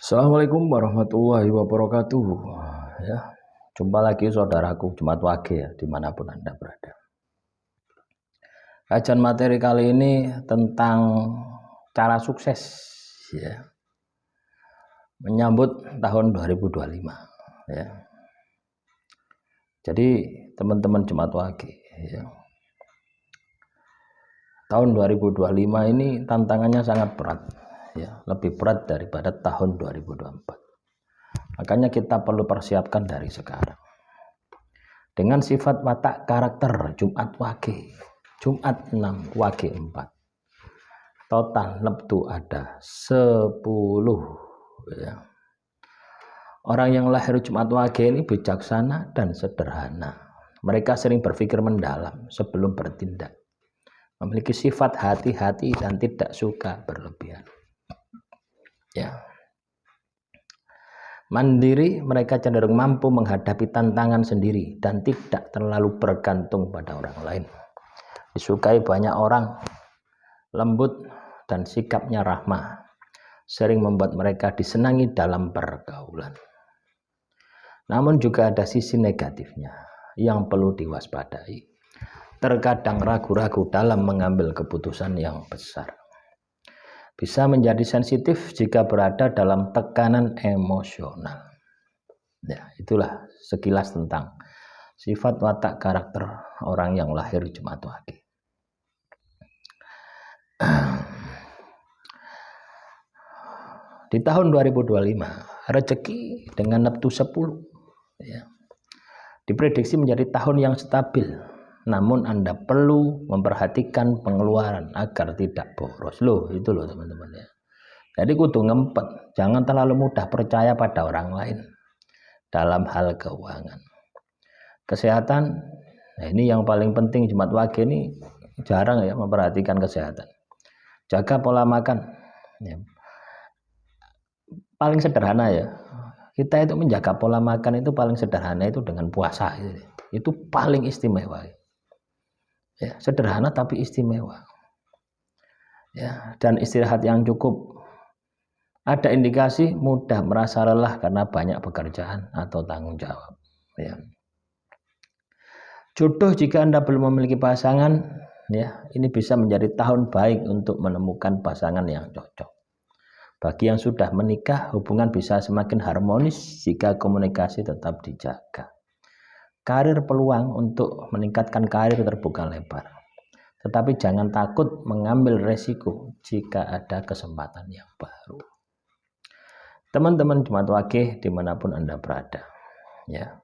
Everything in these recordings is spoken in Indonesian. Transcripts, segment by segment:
Assalamualaikum warahmatullahi wabarakatuh. Ya, jumpa lagi saudaraku Jumat Wage ya, dimanapun Anda berada. Kajian materi kali ini tentang cara sukses ya, menyambut tahun 2025 ya. Jadi teman-teman Jumat Wage ya, tahun 2025 ini tantangannya sangat berat ya, lebih berat daripada tahun 2024. Makanya kita perlu persiapkan dari sekarang. Dengan sifat watak karakter Jumat Wage, Jumat 6 Wage 4, total neptu ada 10 ya. Orang yang lahir Jumat Wage ini bijaksana dan sederhana. Mereka sering berpikir mendalam sebelum bertindak, memiliki sifat hati-hati dan tidak suka berlebihan ya. Mandiri, mereka cenderung mampu menghadapi tantangan sendiri dan tidak terlalu bergantung pada orang lain. Disukai banyak orang, lembut dan sikapnya ramah, sering membuat mereka disenangi dalam pergaulan. Namun juga ada sisi negatifnya yang perlu diwaspadai. Terkadang ragu-ragu dalam mengambil keputusan yang besar. Bisa menjadi sensitif jika berada dalam tekanan emosional. Ya, itulah sekilas tentang sifat watak karakter orang yang lahir Jumat Wage. Di tahun 2025, rezeki dengan neptu 10 ya, diprediksi menjadi tahun yang stabil. Namun Anda perlu memperhatikan pengeluaran agar tidak boros. Itu loh teman-teman ya. Jadi kudu ngempet, jangan terlalu mudah percaya pada orang lain dalam hal keuangan. Kesehatan, nah ini yang paling penting. Jumat Wage ini jarang ya memperhatikan kesehatan. Jaga pola makan ya. Paling sederhana ya, kita itu menjaga pola makan itu paling sederhana itu dengan puasa. Itu paling istimewa ya, sederhana tapi istimewa ya. Dan istirahat yang cukup. Ada indikasi mudah merasa lelah karena banyak pekerjaan atau tanggung jawab ya. Jodoh, jika Anda belum memiliki pasangan ya, ini bisa menjadi tahun baik untuk menemukan pasangan yang cocok. Bagi yang sudah menikah, hubungan bisa semakin harmonis jika komunikasi tetap dijaga. Karir, peluang untuk meningkatkan karir terbuka lebar. Tetapi jangan takut mengambil resiko jika ada kesempatan yang baru. Teman-teman Jumat Wage dimanapun Anda berada ya,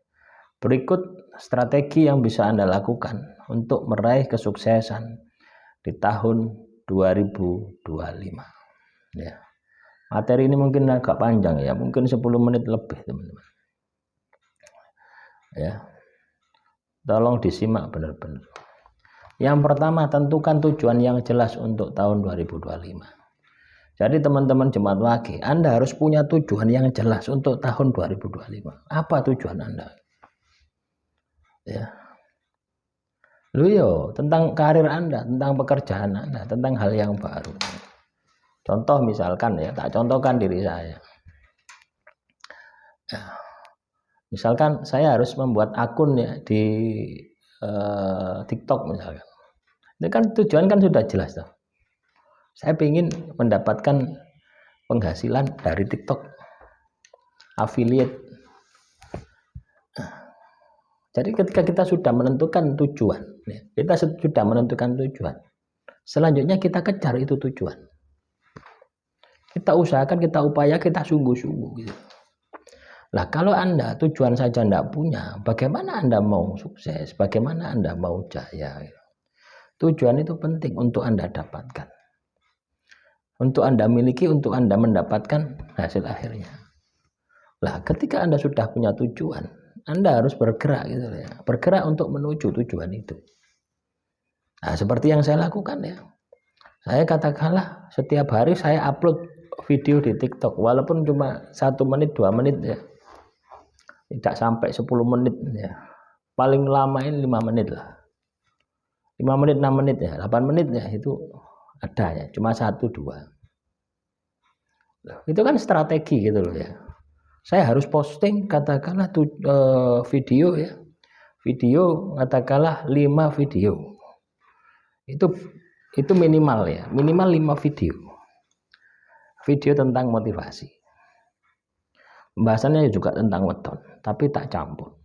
berikut strategi yang bisa Anda lakukan untuk meraih kesuksesan di tahun 2025 ya. Materi ini mungkin agak panjang ya, mungkin 10 menit lebih teman-teman ya. Tolong disimak benar-benar. Yang pertama, tentukan tujuan yang jelas untuk tahun 2025. Jadi teman-teman Jumat Wage, Anda harus punya tujuan yang jelas untuk tahun 2025. Apa tujuan Anda? Ya. Tentang karir Anda, tentang pekerjaan Anda, tentang hal yang baru. Contoh misalkan ya, tak contohkan diri saya. Ya. Misalkan saya harus membuat akun ya di TikTok misalkan. Ini kan tujuan kan sudah jelas tuh. Saya ingin mendapatkan penghasilan dari TikTok, affiliate. Jadi ketika kita sudah menentukan tujuan, selanjutnya kita kejar itu tujuan. Kita usahakan, kita upaya, kita sungguh-sungguh gitu. Nah, kalau Anda tujuan saja tidak punya, bagaimana Anda mau sukses? Bagaimana Anda mau jaya? Tujuan itu penting untuk Anda dapatkan, untuk Anda miliki, untuk Anda mendapatkan hasil akhirnya. Nah, ketika Anda sudah punya tujuan, Anda harus bergerak gitu ya, bergerak untuk menuju tujuan itu. Nah, seperti yang saya lakukan ya. Saya katakanlah setiap hari saya upload video di TikTok, walaupun cuma 1 menit, 2 menit ya. Tidak sampai 10 menit ya. Paling lama ini 5 menit lah. 5 menit, 6 menit ya, 8 menit ya, itu ada ya, cuma 1, 2. Itu kan strategi gitu loh ya. Saya harus posting katakanlah video ya. Video katakanlah 5 video. Itu minimal ya, minimal 5 video. Video tentang motivasi. Pembahasannya juga tentang weton, tapi tak campur.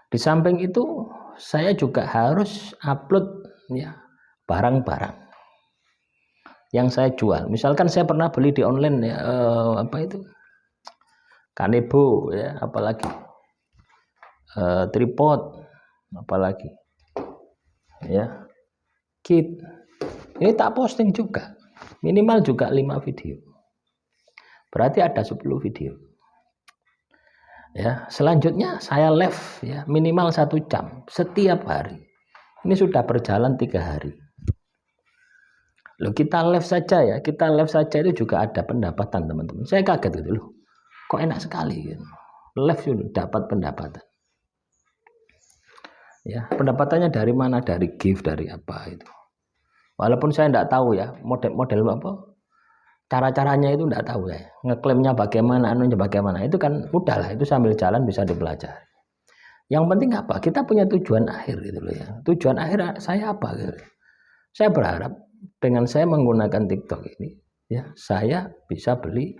Di samping itu saya juga harus upload ya barang-barang yang saya jual. Misalkan saya pernah beli di online ya apa itu? Kanebo ya, apalagi tripod, apalagi ya kit. Ini tak posting juga. Minimal juga 5 video. Berarti ada 10 video. Ya, selanjutnya saya live ya minimal 1 jam setiap hari. Ini sudah berjalan 3 hari. Loh, kita live saja ya, itu juga ada pendapatan teman-teman. Saya kaget gitu loh. Kok enak sekali gitu. Live sudah dapat pendapatan. Ya, pendapatannya dari mana? Dari gift, dari apa itu. Walaupun saya tidak tahu ya model apa. Cara-caranya itu tidak tahu ya, ngeklaimnya bagaimana, anunya bagaimana, itu kan mudah lah, itu sambil jalan bisa dipelajari. Yang penting apa? Kita punya tujuan akhir gitu loh ya. Tujuan akhir saya apa gitu. Saya berharap dengan saya menggunakan TikTok ini, ya saya bisa beli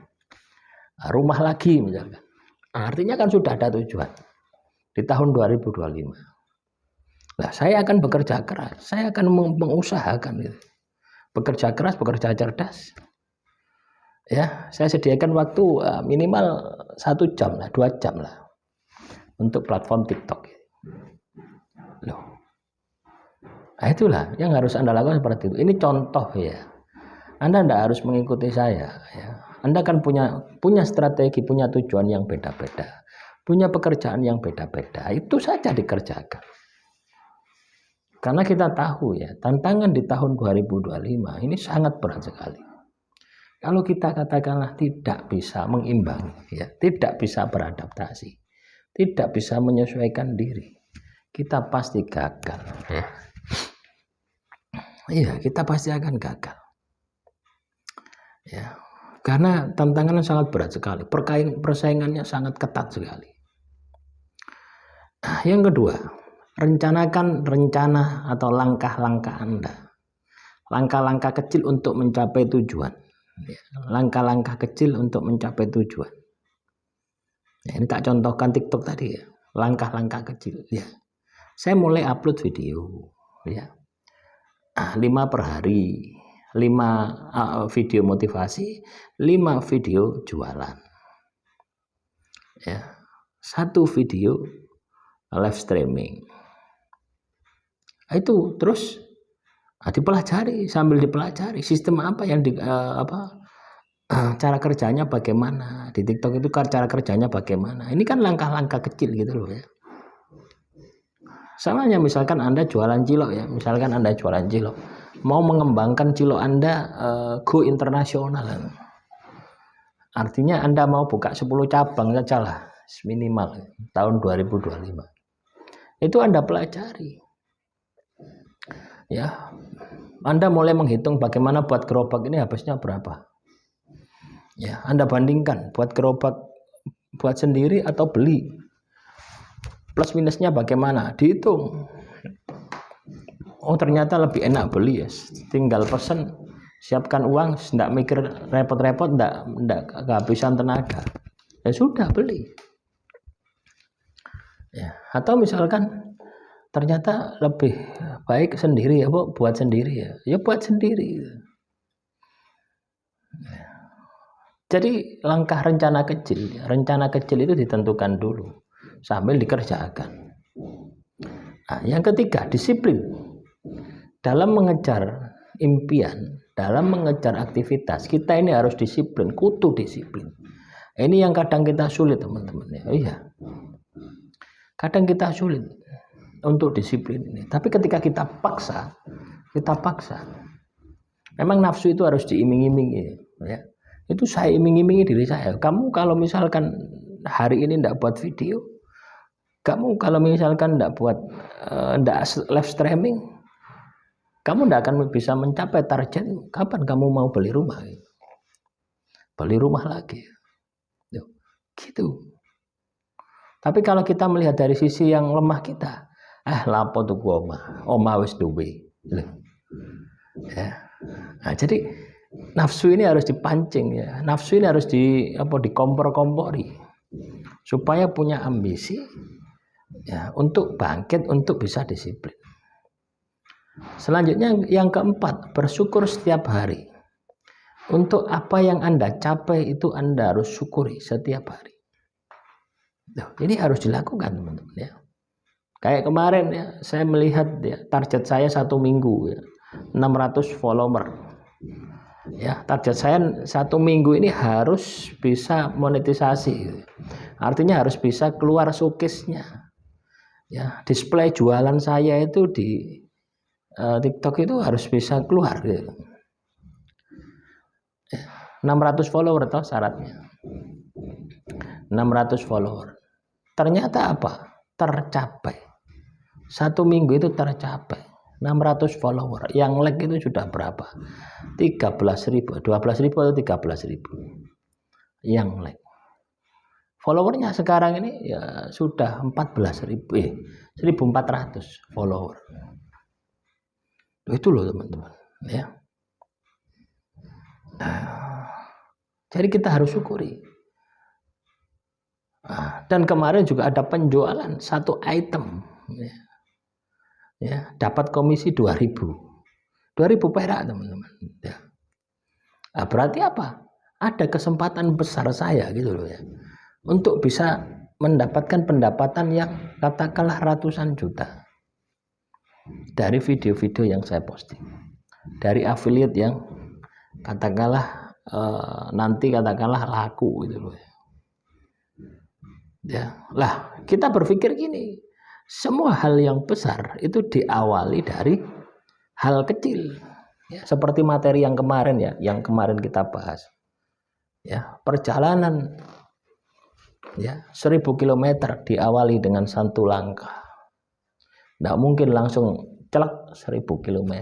rumah lagi misalkan. Artinya kan sudah ada tujuan di tahun 2025. Nah, saya akan bekerja keras, saya akan mengusahakan gitu. Bekerja keras, bekerja cerdas. Ya, saya sediakan waktu minimal 1 jam lah, 2 jam lah untuk platform TikTok. Loh. Nah, itulah yang harus Anda lakukan seperti itu. Ini contoh ya. Anda tidak harus mengikuti saya ya. Anda kan punya strategi, punya tujuan yang beda-beda. Punya pekerjaan yang beda-beda. Itu saja dikerjakan. Karena kita tahu ya, tantangan di tahun 2025 ini sangat berat sekali. Kalau kita katakanlah tidak bisa mengimbangi, ya, tidak bisa beradaptasi, tidak bisa menyesuaikan diri, kita pasti gagal. Iya, kita pasti akan gagal. Ya, karena tantangannya sangat berat sekali, persaingannya sangat ketat sekali. Nah, yang kedua, rencanakan rencana atau langkah-langkah Anda, langkah-langkah kecil untuk mencapai tujuan. Langkah-langkah kecil untuk mencapai tujuan. Ya, ini tak contohkan TikTok tadi ya. Langkah-langkah kecil ya. Saya mulai upload video ya. 5 per hari, 5 video motivasi, 5 video jualan. Ya. 1 video live streaming. Itu terus dipelajari, sambil dipelajari sistem apa yang cara kerjanya bagaimana di TikTok itu, cara kerjanya bagaimana. Ini kan langkah-langkah kecil gitu loh ya. Samanya misalkan Anda jualan cilok ya, misalkan Anda jualan cilok, mau mengembangkan cilok Anda go internasional. Artinya Anda mau buka 10 cabang saja lah minimal tahun 2025. Itu Anda pelajari. Ya, Anda mulai menghitung bagaimana buat gerobak ini habisnya berapa. Ya, Anda bandingkan buat gerobak buat sendiri atau beli. Plus minusnya bagaimana? Dihitung. Oh, ternyata lebih enak beli ya. Tinggal pesen, siapkan uang, tidak mikir repot-repot, tidak kehabisan tenaga. Ya sudah beli. Ya, atau misalkan ternyata lebih baik sendiri ya, Bu, buat sendiri ya. Ya buat sendiri. Jadi langkah rencana kecil itu ditentukan dulu sambil dikerjakan. Nah, yang ketiga, disiplin. Dalam mengejar impian, dalam mengejar aktivitas, kita ini harus disiplin, kudu disiplin. Ini yang kadang kita sulit, teman-teman ya. Iya. Kadang kita sulit untuk disiplin ini. Tapi ketika kita paksa. Memang nafsu itu harus diiming-imingi, ya. Itu saya iming-imingi diri saya. Kamu kalau misalkan hari ini tidak buat video, kamu kalau misalkan tidak buat live streaming, kamu tidak akan bisa mencapai target. Kapan kamu mau beli rumah? beli rumah lagi. Gitu. Tapi kalau kita melihat dari sisi yang lemah kita, lapo tuku omah wis duwe. Ya. Nah, jadi nafsu ini harus dipancing ya. Nafsu ini harus dikompor-kompori supaya punya ambisi ya untuk bangkit, untuk bisa disiplin. Selanjutnya yang keempat, bersyukur setiap hari. Untuk apa yang Anda capai itu Anda harus syukuri setiap hari. Ini harus dilakukan teman-teman ya. Kayak kemarin ya, saya melihat ya, target saya 1 minggu ya, 600 follower. Ya, target saya 1 minggu ini harus bisa monetisasi. Artinya harus bisa keluar showcase-nya. Ya, display jualan saya itu di TikTok itu harus bisa keluar gitu. 600 follower toh syaratnya. 600 follower. Ternyata apa? Tercapai. 1 minggu itu tercapai. 600 follower. Yang like itu sudah berapa? 13.000, 12.000 atau 13.000. Yang like. Followernya sekarang ini ya sudah 14.000, 1.400 follower. Itu loh teman-teman, ya. Jadi kita harus syukuri. Dan kemarin juga ada penjualan 1 item, ya, dapat komisi 2.000 perak teman-teman. Ya. Berarti apa? Ada kesempatan besar saya gitu loh ya, untuk bisa mendapatkan pendapatan yang katakanlah ratusan juta dari video-video yang saya posting, dari affiliate yang katakanlah nanti katakanlah laku gitu loh ya. Ya, lah kita berpikir gini, semua hal yang besar itu diawali dari hal kecil. Ya, seperti materi yang kemarin ya, yang kemarin kita bahas. Ya, perjalanan ya 1.000 km diawali dengan 1 langkah. Nggak mungkin langsung celak 1.000 km.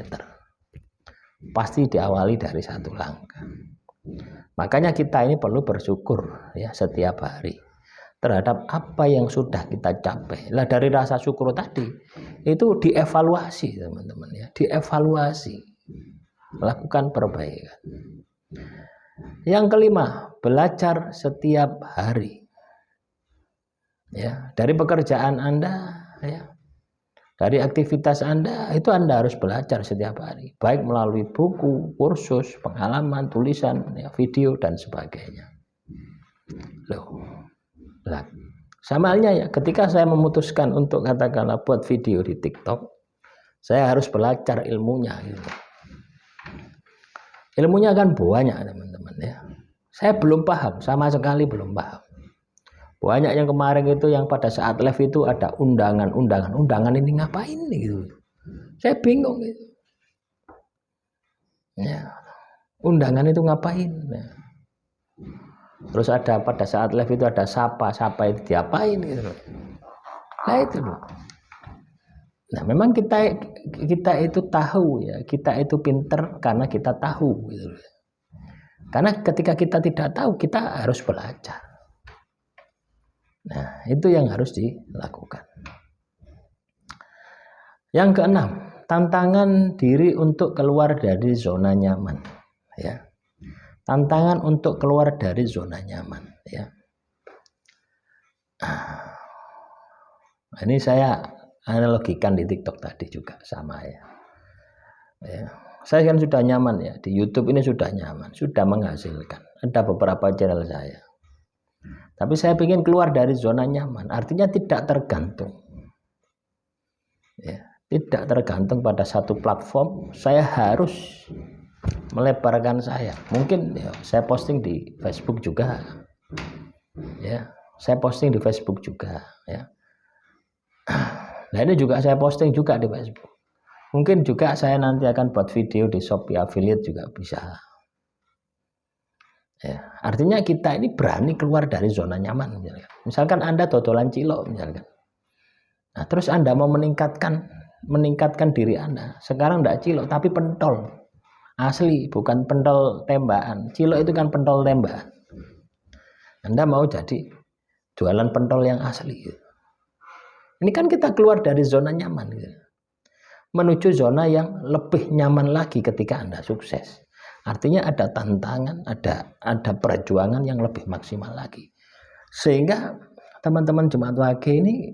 Pasti diawali dari 1 langkah. Makanya kita ini perlu bersyukur ya setiap hari terhadap apa yang sudah kita capai. Lah dari rasa syukur tadi itu dievaluasi teman-teman ya, dievaluasi, lakukan perbaikan. Yang kelima, belajar setiap hari. Ya, dari pekerjaan Anda ya, dari aktivitas Anda itu Anda harus belajar setiap hari, baik melalui buku, kursus, pengalaman, tulisan, ya, video dan sebagainya. Loh. Nah, sama halnya ya, ketika saya memutuskan untuk katakanlah buat video di TikTok, saya harus belajar ilmunya gitu. Ilmunya kan banyak teman-teman ya. Saya belum paham, sama sekali belum paham. Banyak yang kemarin itu yang pada saat live itu ada undangan ini ngapain gitu. Saya bingung gitu. Ya. Undangan itu ngapain? Ya. Terus ada pada saat live itu ada sapa itu diapain gitu. Nah itu loh. Nah memang kita itu tahu ya, kita itu pinter karena kita tahu gitu. Karena ketika kita tidak tahu kita harus belajar. Nah itu yang harus dilakukan. Yang keenam, tantangan diri untuk keluar dari zona nyaman ya. Tantangan untuk keluar dari zona nyaman ya. Ini saya analogikan di TikTok tadi juga sama ya. Saya kan sudah nyaman ya, di YouTube ini sudah nyaman, sudah menghasilkan. Ada beberapa channel saya. Tapi saya ingin keluar dari zona nyaman, artinya tidak tergantung. Ya, tidak tergantung pada satu platform, saya harus melebarkan saya. Mungkin ya, saya posting di Facebook juga. Ya, saya posting di Facebook juga ya. Nah, ini juga saya posting juga di Facebook. Mungkin juga saya nanti akan buat video di Shopee Affiliate juga bisa. Ya, artinya kita ini berani keluar dari zona nyaman misalkan Anda dodolan cilok misalkan. Nah, terus Anda mau meningkatkan diri Anda. Sekarang enggak cilok tapi pentol. asli, bukan pentol tembakan. Cilok itu kan pentol tembakan. Anda mau jadi jualan pentol yang asli. Ini kan kita keluar dari zona nyaman, menuju zona yang lebih nyaman lagi ketika Anda sukses. Artinya ada tantangan, ada perjuangan yang lebih maksimal lagi. Sehingga teman-teman Jemaat Wage ini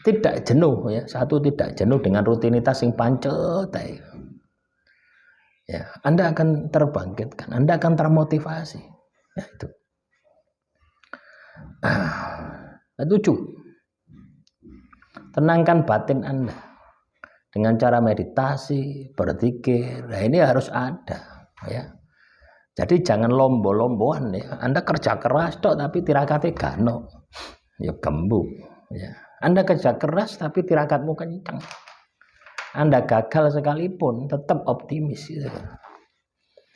tidak jenuh ya. Satu, tidak jenuh dengan rutinitas yang pancet. Ya, Anda akan terbangkitkan, Anda akan termotivasi. Ya, itu. 7. Tenangkan batin Anda dengan cara meditasi, berzikir. Nah, ini harus ada ya. Jadi jangan lombo-lomboan ya. Anda kerja keras tok tapi tirakate gano. Ya gembuk ya. Anda kerja keras tapi tirakatmu kencang. Anda gagal sekalipun tetap optimis gitu.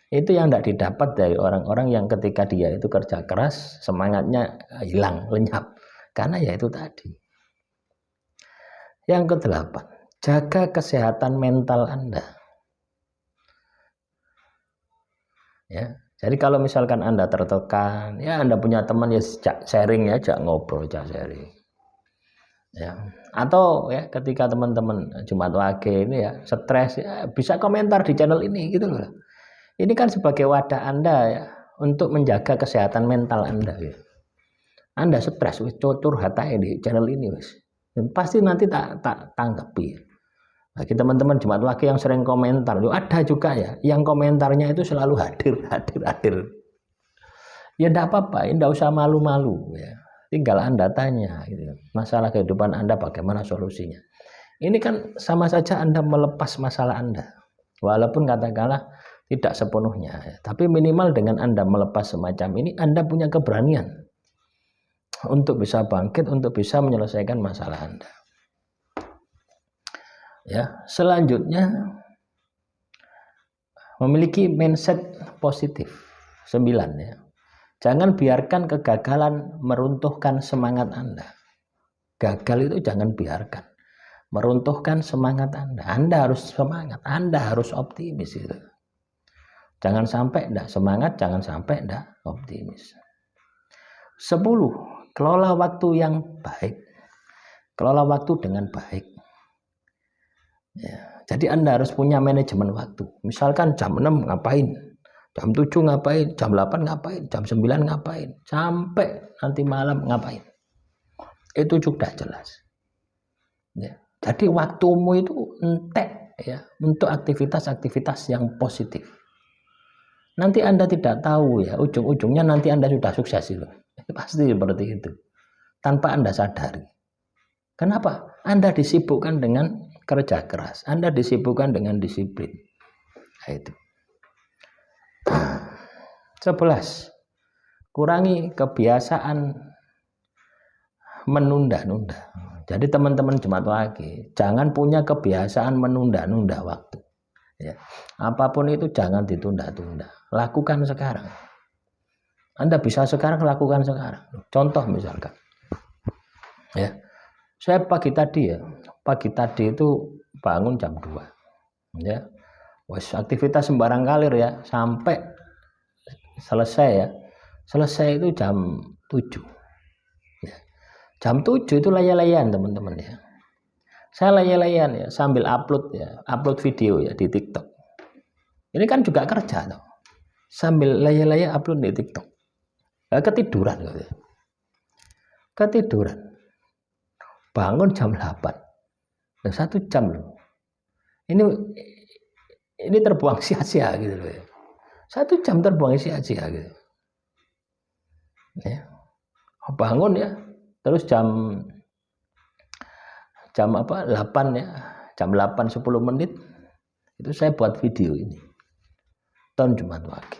Itu yang tidak didapat dari orang-orang yang ketika dia itu kerja keras semangatnya hilang, lenyap. Karena ya itu tadi. Yang ke-8, jaga kesehatan mental Anda. Ya, jadi kalau misalkan Anda tertekan, ya Anda punya teman ya sharing ya, ajak ngobrol, ajak sharing. Ya, atau ya ketika teman-teman Jemaat Wage ini ya stres ya, bisa komentar di channel ini gitu loh. Ini kan sebagai wadah Anda ya untuk menjaga kesehatan mental Anda ya. Anda stres wis curhat aja di channel ini wis. Pasti nanti tak tanggapi. Bagi teman-teman Jemaat Wage yang sering komentar, ada juga ya yang komentarnya itu selalu hadir. Ya enggak apa-apa, enggak usah malu-malu ya. Tinggal Anda tanya gitu. Masalah kehidupan Anda bagaimana solusinya. Ini kan sama saja Anda melepas masalah Anda. Walaupun katakanlah tidak sepenuhnya, ya. Tapi minimal dengan Anda melepas semacam ini, Anda punya keberanian untuk bisa bangkit, untuk bisa menyelesaikan masalah Anda. Ya, selanjutnya memiliki mindset positif. 9 ya. Jangan biarkan kegagalan meruntuhkan semangat Anda. Gagal itu jangan biarkan meruntuhkan semangat Anda. Anda harus semangat, Anda harus optimis itu. Jangan sampai enggak semangat, jangan sampai enggak optimis. 10. Kelola waktu yang baik. Kelola waktu dengan baik. Ya, jadi Anda harus punya manajemen waktu. Misalkan jam 6 ngapain, jam 7 ngapain, jam 8 ngapain, jam 9 ngapain, sampai nanti malam ngapain. Itu sudah jelas. Ya, jadi waktumu itu entek ya untuk aktivitas-aktivitas yang positif. Nanti Anda tidak tahu ya, ujung-ujungnya nanti Anda sudah sukses itu. Pasti seperti itu. Tanpa Anda sadari. Kenapa? Anda disibukkan dengan kerja keras, Anda disibukkan dengan disiplin. Nah, itu. 11. Kurangi kebiasaan menunda-nunda. Jadi teman-teman Jemaat Wage, jangan punya kebiasaan menunda-nunda waktu. Ya. Apapun itu jangan ditunda-tunda. Lakukan sekarang. Anda bisa sekarang, lakukan sekarang. Contoh misalkan. Ya. Saya pagi tadi itu bangun jam 2 ya. Wes aktivitas sembarang kalir ya sampai selesai ya. Selesai itu jam 7 ya. Jam 7 itu layar-layar teman-teman ya. Saya layar-layar ya sambil upload video ya di TikTok. Ini kan juga kerja toh. Sambil layar-layar upload di TikTok. Ketiduran gitu. Ketiduran. Bangun jam 8. Nah, 1 jam loh. Ini terbuang sia-sia gitu loh ya. 1 jam terbuang sia-sia gitu. Ya. Bangun ya. Terus jam 8 ya. Jam 8 10 menit itu saya buat video ini. Tahun Jemaat Wage.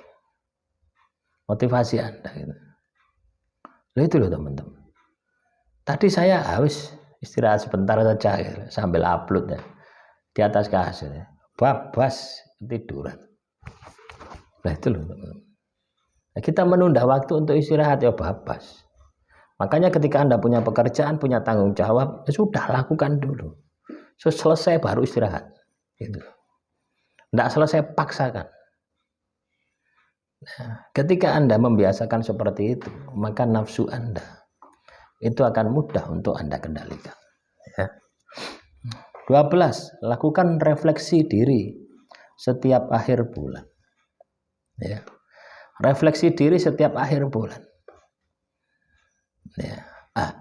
Motivasi Anda gitu. Nah, itu loh teman-teman. Tadi saya harus istirahat sebentar saja gitu, sambil upload ya di atas kasur ya. Babas tiduran. Nah itu loh teman-teman. Nah, kita menunda waktu untuk istirahat ya babas. Makanya ketika Anda punya pekerjaan, punya tanggung jawab, ya sudah lakukan dulu. Selesai baru istirahat. Gitu. Tidak selesai paksakan. Nah, ketika Anda membiasakan seperti itu, maka nafsu Anda itu akan mudah untuk Anda kendalikan. Ya. 12. Lakukan refleksi diri setiap akhir bulan. Ya. Refleksi diri setiap akhir bulan. Ya.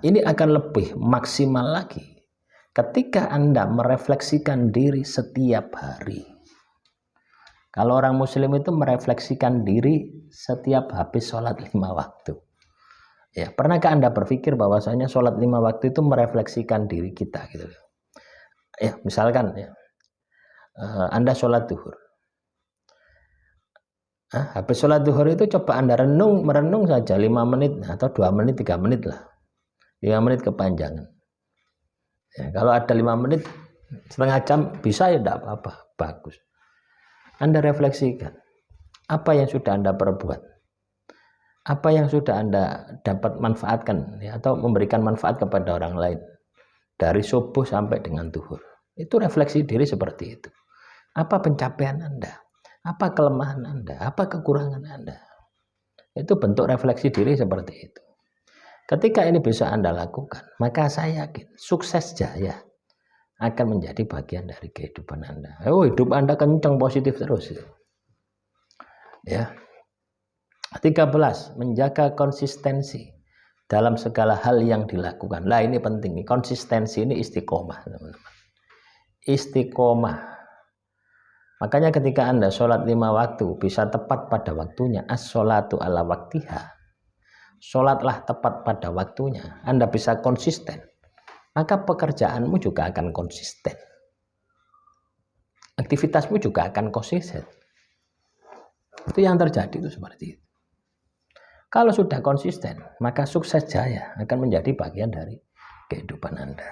Ini akan lebih maksimal lagi ketika Anda merefleksikan diri setiap hari. Kalau orang muslim itu merefleksikan diri setiap habis sholat 5 waktu. Ya, pernahkah Anda berpikir bahwasanya sholat 5 waktu itu merefleksikan diri kita gitu? Ya, misalkan ya, Anda sholat duhur. Habis sholat duhur itu coba Anda merenung saja 5 menit atau 2 menit, 3 menit lah. 5 menit kepanjangan. Ya, kalau ada 5 menit, setengah jam bisa ya tidak apa-apa, bagus. Anda refleksikan, apa yang sudah Anda perbuat, apa yang sudah Anda dapat manfaatkan, ya, atau memberikan manfaat kepada orang lain, dari subuh sampai dengan zuhur. Itu refleksi diri seperti itu. Apa pencapaian Anda, apa kelemahan Anda, apa kekurangan Anda. Itu bentuk refleksi diri seperti itu. Ketika ini bisa Anda lakukan, maka saya yakin sukses jaya akan menjadi bagian dari kehidupan Anda. Hidup Anda kencang positif terus. Ya. 13. Menjaga konsistensi dalam segala hal yang dilakukan. Lah ini penting. Konsistensi ini istiqomah, teman-teman. Istiqomah. Makanya ketika Anda sholat 5 waktu bisa tepat pada waktunya. As-sholatu ala waktiha. Sholatlah tepat pada waktunya. Anda bisa konsisten. Maka pekerjaanmu juga akan konsisten. Aktivitasmu juga akan konsisten. Itu yang terjadi itu seperti itu. Kalau sudah konsisten, maka sukses jaya akan menjadi bagian dari kehidupan Anda.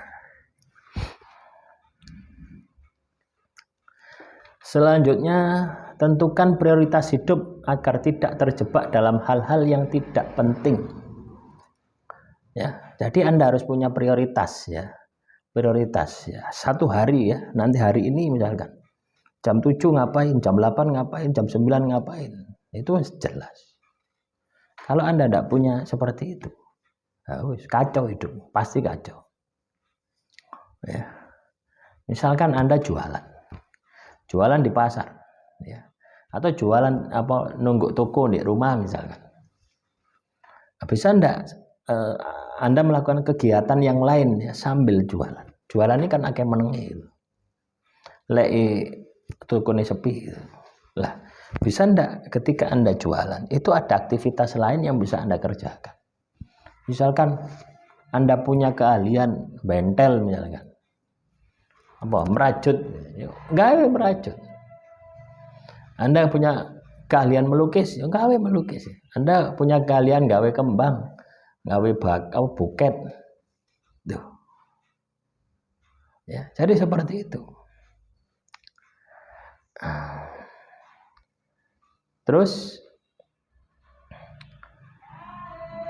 Selanjutnya, tentukan prioritas hidup agar tidak terjebak dalam hal-hal yang tidak penting. Ya, jadi Anda harus punya prioritas ya. Prioritas ya. Satu hari ya, nanti hari ini misalkan jam 7 ngapain, jam 8 ngapain, jam 9 ngapain. Itu jelas. Kalau Anda tidak punya seperti itu, kacau hidup, pasti kacau. Ya. Misalkan Anda jualan di pasar ya. Atau jualan nunggu toko di rumah misalkan. Bisa enggak Anda melakukan kegiatan yang lain ya, sambil jualan. Jualan ini kan akeh menengi. Lek toko ini sepi. Lah, bisa enggak ketika Anda jualan itu ada aktivitas lain yang bisa Anda kerjakan. Misalkan Anda punya keahlian bentel misalkan. Merajut. Gawe merajut. Anda punya keahlian melukis, gawe melukis. Anda punya keahlian gawe kembang, gawe buket. Tuh. Ya, jadi seperti itu. Terus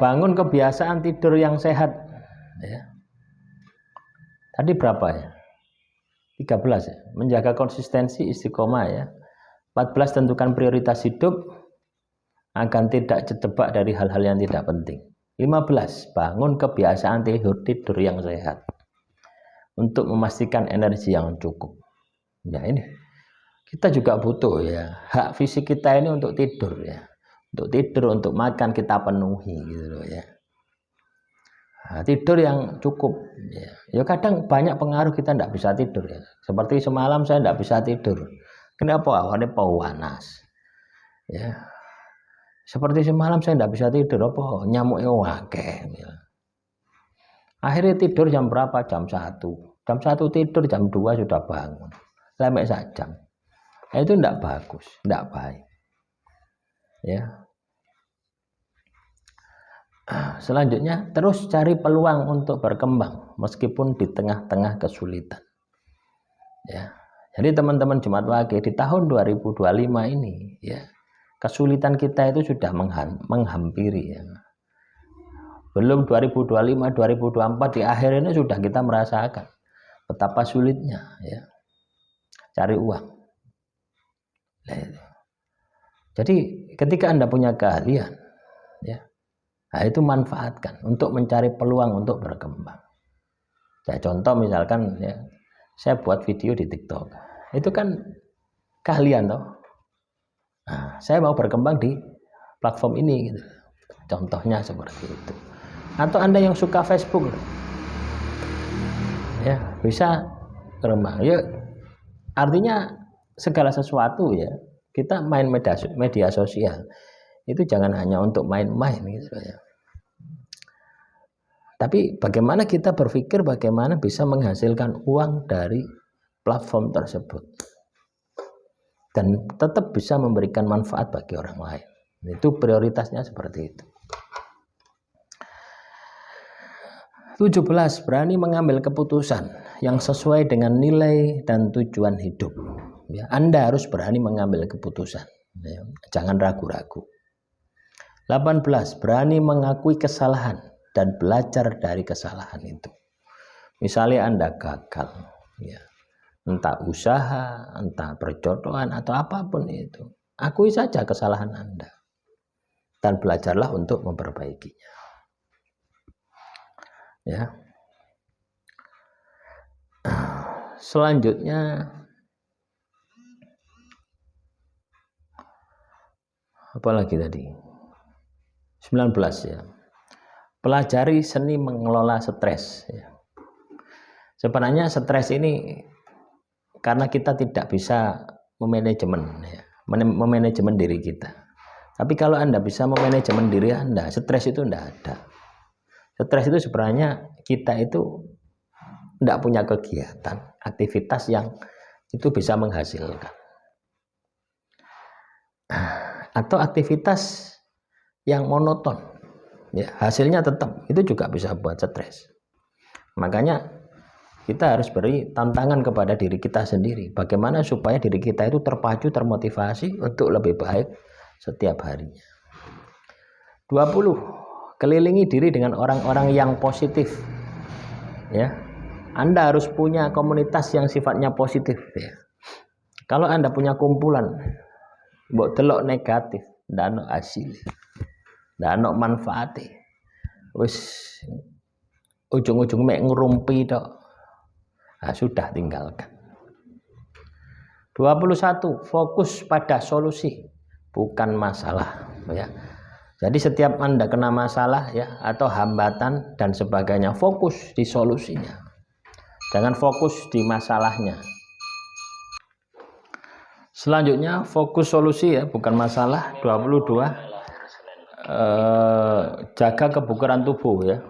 bangun kebiasaan tidur yang sehat. Ya. Tadi berapa ya? 13 ya. Menjaga konsistensi istiqomah ya. 14 tentukan prioritas hidup agar tidak terjebak dari hal-hal yang tidak penting. 15 bangun kebiasaan tidur yang sehat untuk memastikan energi yang cukup. Ya ini kita juga butuh ya, hak fisik kita ini untuk tidur ya, untuk tidur, untuk makan kita penuhi gitu loh ya. Nah, tidur yang cukup ya. Ya kadang banyak pengaruh kita tidak bisa tidur ya. Seperti semalam saya tidak bisa tidur. Kenapa? Awalnya panas. Ya. Seperti semalam saya tidak bisa tidur, nyamuknya wakeh. Ya. Akhirnya tidur jam berapa? Jam 1. Jam 1 tidur, jam 2 sudah bangun. Lemek sajam. Itu tidak bagus, tidak baik. Ya. Selanjutnya, terus cari peluang untuk berkembang meskipun di tengah-tengah kesulitan. Ya. Jadi teman-teman Jumat Wage di tahun 2025 ini ya, kesulitan kita itu sudah menghampiri ya. Belum 2025, 2024 di akhir ini sudah kita merasakan betapa sulitnya ya cari uang. Jadi ketika Anda punya keahlian, ya, nah itu manfaatkan untuk mencari peluang untuk berkembang. Ya, contoh misalkan ya, saya buat video di TikTok, itu kan keahlian toh. Nah, saya mau berkembang di platform ini gitu. Contohnya seperti itu. Atau Anda yang suka Facebook, ya bisa berkembang. Ya, artinya segala sesuatu ya, kita main media sosial itu jangan hanya untuk main-main gitu ya. Tapi bagaimana kita berpikir bagaimana bisa menghasilkan uang dari platform tersebut dan tetap bisa memberikan manfaat bagi orang lain. Itu prioritasnya seperti itu. 17. Berani mengambil keputusan yang sesuai dengan nilai dan tujuan hidup. Ya, Anda harus berani mengambil keputusan. Ya, jangan ragu-ragu. 18. Berani mengakui kesalahan dan belajar dari kesalahan itu. Misalnya Anda gagal, ya, entah usaha, entah perjodohan atau apapun itu, akui saja kesalahan Anda dan belajarlah untuk memperbaikinya. Ya. Selanjutnya apa lagi tadi? 19 ya. Pelajari seni mengelola stres ya. Sebenarnya stres ini karena kita tidak bisa memanajemen ya, memanajemen diri kita. Tapi kalau Anda bisa memanajemen diri Anda, stres itu tidak ada. Stres itu sebenarnya kita itu tidak punya kegiatan, aktivitas yang itu bisa menghasilkan. Atau aktivitas yang monoton, ya, hasilnya tetap, itu juga bisa buat stres. Makanya kita harus beri tantangan kepada diri kita sendiri, bagaimana supaya diri kita itu terpacu, termotivasi untuk lebih baik setiap harinya. 20. Kelilingi diri dengan orang-orang yang positif. Ya, Anda harus punya komunitas yang sifatnya positif. Ya. Kalau Anda punya kumpulan, mbok delok negatif, ndak ono hasil, ndak ono manfaate. Wis ujung-ujung mek ngerumpi tok. Nah, sudah tinggalkan. 21. Fokus pada solusi, bukan masalah. Ya. Jadi setiap Anda kena masalah ya atau hambatan dan sebagainya, fokus di solusinya. Jangan fokus di masalahnya. Selanjutnya fokus solusi ya, bukan masalah. 22. Jaga kebugaran tubuh ya.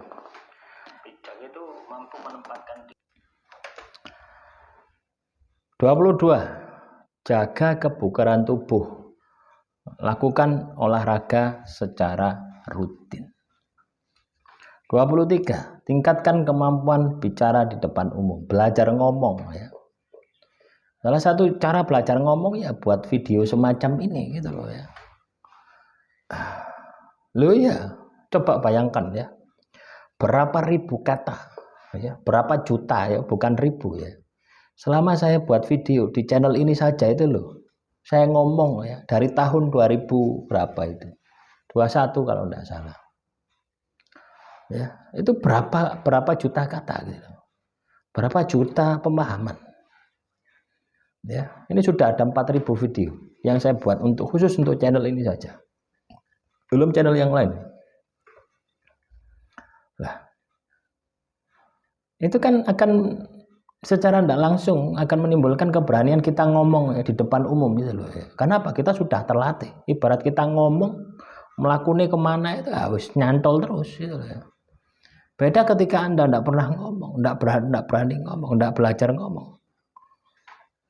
22. Jaga kebugaran tubuh. Lakukan olahraga secara rutin. 23. Tingkatkan kemampuan bicara di depan umum. Belajar ngomong ya. Salah satu cara belajar ngomong ya buat video semacam ini gitu loh ya. Loh ya, coba bayangkan ya. Berapa ribu kata ya, berapa juta ya, bukan ribu ya. Selama saya buat video di channel ini saja itu loh. Saya ngomong ya dari tahun 2000 berapa itu? 21 kalau enggak salah. Ya, itu berapa juta kata gitu. Berapa juta pemahaman. Ya, ini sudah ada 4000 video yang saya buat khusus untuk channel ini saja. Belum channel yang lain. Lah. Itu kan akan secara tidak langsung akan menimbulkan keberanian kita ngomong ya, di depan umum gitu loh ya. Kenapa? Kita sudah terlatih. Ibarat kita ngomong melakukannya kemana itu harus nyantol terus gitu loh ya. Beda ketika Anda tidak pernah ngomong, tidak berani ngomong, tidak belajar ngomong.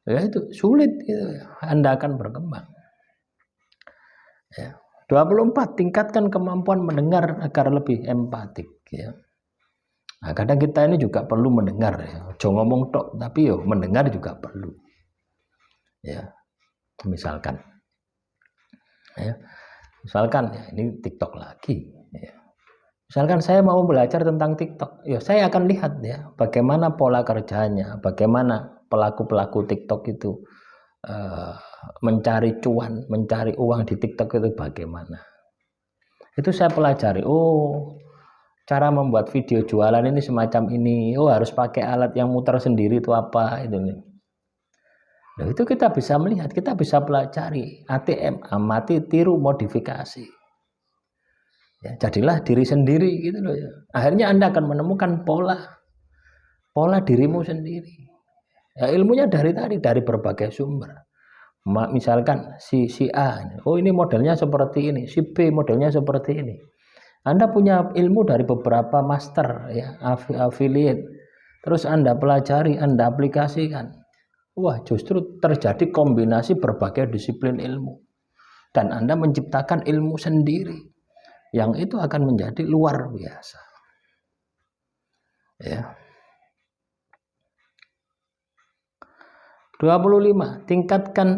Ya itu sulit gitu ya. Anda akan berkembang. Ya. 24. Tingkatkan kemampuan mendengar agar lebih empatik ya. Nah, kadang kita ini juga perlu mendengar ya. Jangan ngomong tok, tapi yo mendengar juga perlu. Ya. Misalkan. Ya. Misalkan ya, ini TikTok lagi ya. Misalkan saya mau belajar tentang TikTok, ya saya akan lihat ya bagaimana pola kerjanya, bagaimana pelaku-pelaku TikTok itu mencari cuan, mencari uang di TikTok itu bagaimana. Itu saya pelajari, oh cara membuat video jualan ini semacam ini, oh harus pakai alat yang muter sendiri itu apa itu nih. Nah, itu kita bisa melihat, kita bisa pelajari, ATM, amati, tiru, modifikasi. Ya, jadilah diri sendiri gitu loh ya. Akhirnya Anda akan menemukan pola dirimu sendiri. Ya, ilmunya dari berbagai sumber. Misalkan si A, oh ini modelnya seperti ini, si B modelnya seperti ini. Anda punya ilmu dari beberapa master ya, affiliate. Terus Anda pelajari, Anda aplikasikan. Wah, justru terjadi kombinasi berbagai disiplin ilmu. Dan Anda menciptakan ilmu sendiri. Yang itu akan menjadi luar biasa. Ya. 25. Tingkatkan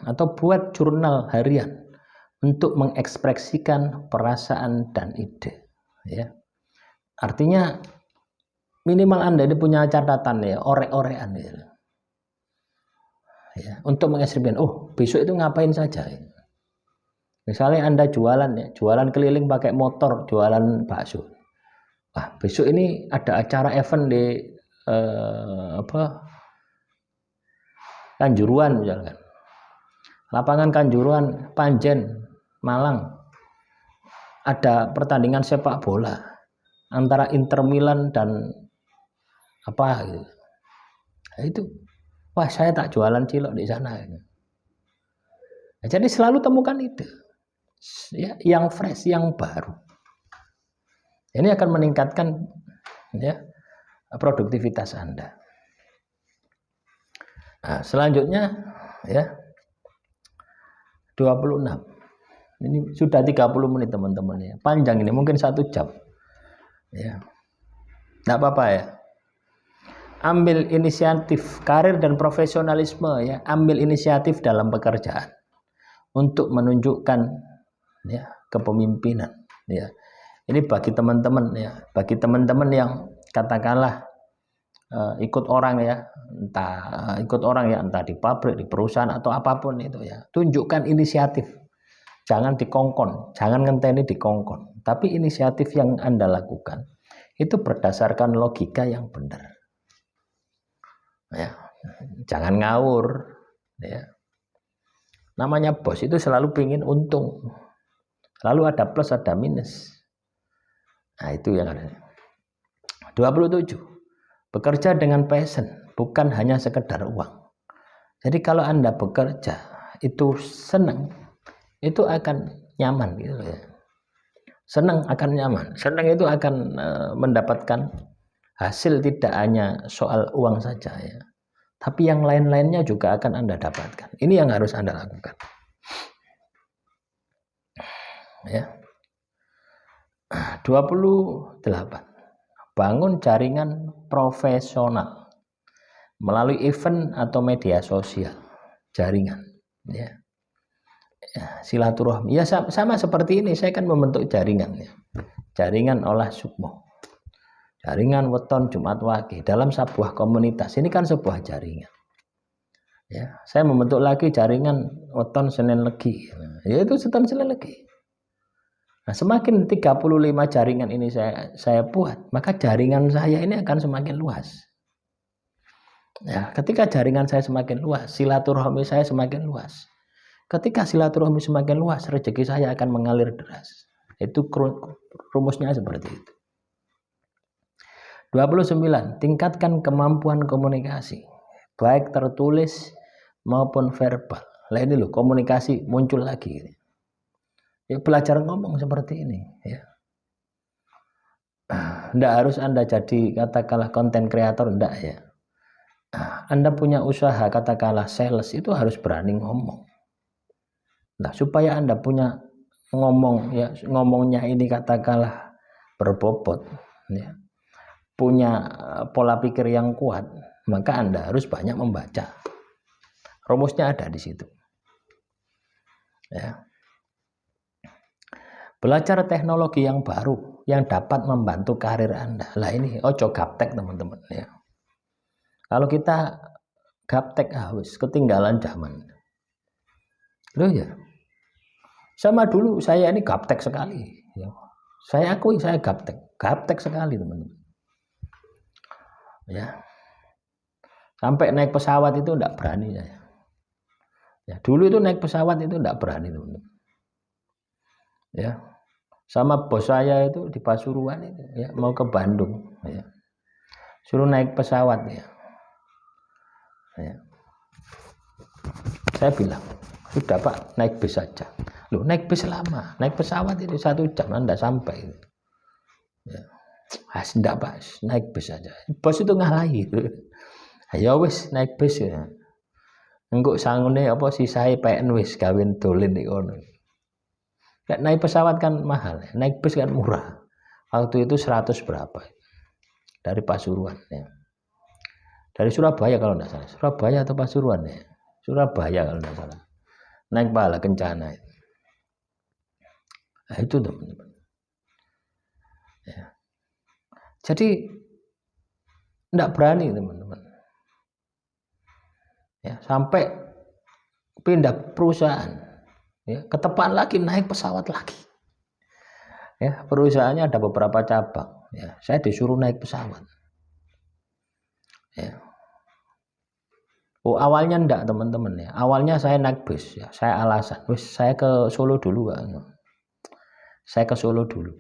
atau buat jurnal harian untuk mengekspresikan perasaan dan ide. Ya. Artinya minimal Anda ini punya catatan ya, orek-orekan ya. Ya, untuk mengekspresikan, oh besok itu ngapain saja. Ya. Misalnya Anda jualan ya, jualan keliling pakai motor, jualan bakso. Ah, besok ini ada acara event di Kanjuruan misalkan. Lapangan Kanjuruan, Panjen, Malang. Ada pertandingan sepak bola antara Inter Milan dan apa gitu. Nah, itu wah saya tak jualan cilok di sana. Nah, jadi selalu temukan ide ya, yang fresh, yang baru. Ini akan meningkatkan ya produktivitas Anda. Nah, selanjutnya ya 26. Ini sudah 30 menit teman-teman ya. Panjang ini mungkin 1 jam. Ya. Enggak apa-apa ya. Ambil inisiatif karir dan profesionalisme ya, ambil inisiatif dalam pekerjaan untuk menunjukkan ya kepemimpinan ya. Ini bagi teman-teman ya, bagi teman-teman yang katakanlah ikut orang ya, entah di pabrik, di perusahaan atau apapun itu ya. Tunjukkan inisiatif. Jangan dikongkon, jangan ngenteni dikongkon, tapi inisiatif yang Anda lakukan itu berdasarkan logika yang benar. Ya, jangan ngawur ya. Namanya bos itu selalu ingin untung, selalu ada plus ada minus. Nah itu yang ada. 27. Bekerja dengan passion, bukan hanya sekedar uang. Jadi kalau Anda bekerja itu senang, itu akan nyaman gitu ya. Senang akan nyaman, senang itu akan mendapatkan hasil tidak hanya soal uang saja ya, tapi yang lain-lainnya juga akan Anda dapatkan. Ini yang harus Anda lakukan. Ya. 28. Bangun jaringan profesional melalui event atau media sosial. Jaringan ya. Silaturahmi. Ya sama seperti ini, saya kan membentuk jaringan ya. Jaringan olah sukmo. Jaringan weton Jumat Wage dalam sebuah komunitas. Ini kan sebuah jaringan. Ya, saya membentuk lagi jaringan weton Senin Legi. Yaitu Senin Legi. Nah, semakin 35 jaringan ini saya buat, maka jaringan saya ini akan semakin luas. Ya, ketika jaringan saya semakin luas, silaturahmi saya semakin luas. Ketika silaturahmi semakin luas, rezeki saya akan mengalir deras. Itu rumusnya seperti itu. 29. Tingkatkan kemampuan komunikasi, baik tertulis maupun verbal. Lah ini loh, komunikasi muncul lagi. Ya, belajar ngomong seperti ini ya. Enggak harus Anda jadi katakanlah konten kreator, enggak ya. Anda punya usaha katakanlah sales, itu harus berani ngomong. Nah, supaya Anda punya ngomong ya, ngomongnya ini katakanlah berbobot ya. Punya pola pikir yang kuat, maka Anda harus banyak membaca. Rumusnya ada di situ. Ya. Belajar teknologi yang baru yang dapat membantu karir Anda. Lah ini ojo gaptek teman-teman ya. Kalau kita gaptek harus ketinggalan zaman. Loh ya. Sama dulu saya ini gaptek sekali. Ya. Saya akui saya gaptek sekali teman-teman. Ya. Sampai naik pesawat itu enggak berani saya. Ya, dulu itu naik pesawat itu enggak berani teman-teman. Ya. Sama bos saya itu di Pasuruan itu ya, mau ke Bandung ya. Suruh naik pesawat ya. Ya. Saya bilang, sudah Pak, naik bis saja. Loh, naik bis lama, naik pesawat itu 1 jam Anda sampai. Ya. Enggak Pak, naik bis saja. Bos itu ngalahi. Ayo wis naik bis ya. Engko sangune apa sisae PN wis kawin dolen iki ngono. Naik pesawat kan mahal, naik bis kan murah. Waktu itu 100 berapa? Dari Pasuruan ya. Dari Surabaya kalau enggak salah. Surabaya atau Pasuruan ya? Surabaya kalau enggak salah. Naik Pala Kencana itu. Nah, itu teman-teman. Ya. Jadi enggak berani teman-teman. Ya, sampai pindah perusahaan. Ya, ketepaan lagi naik pesawat lagi. Ya, perusahaannya ada beberapa cabang. Ya, saya disuruh naik pesawat. Ya. Oh, awalnya enggak teman-teman ya. Awalnya saya naik bus ya. Saya alasan, wis saya ke Solo dulu Pak. Saya ke Solo dulu.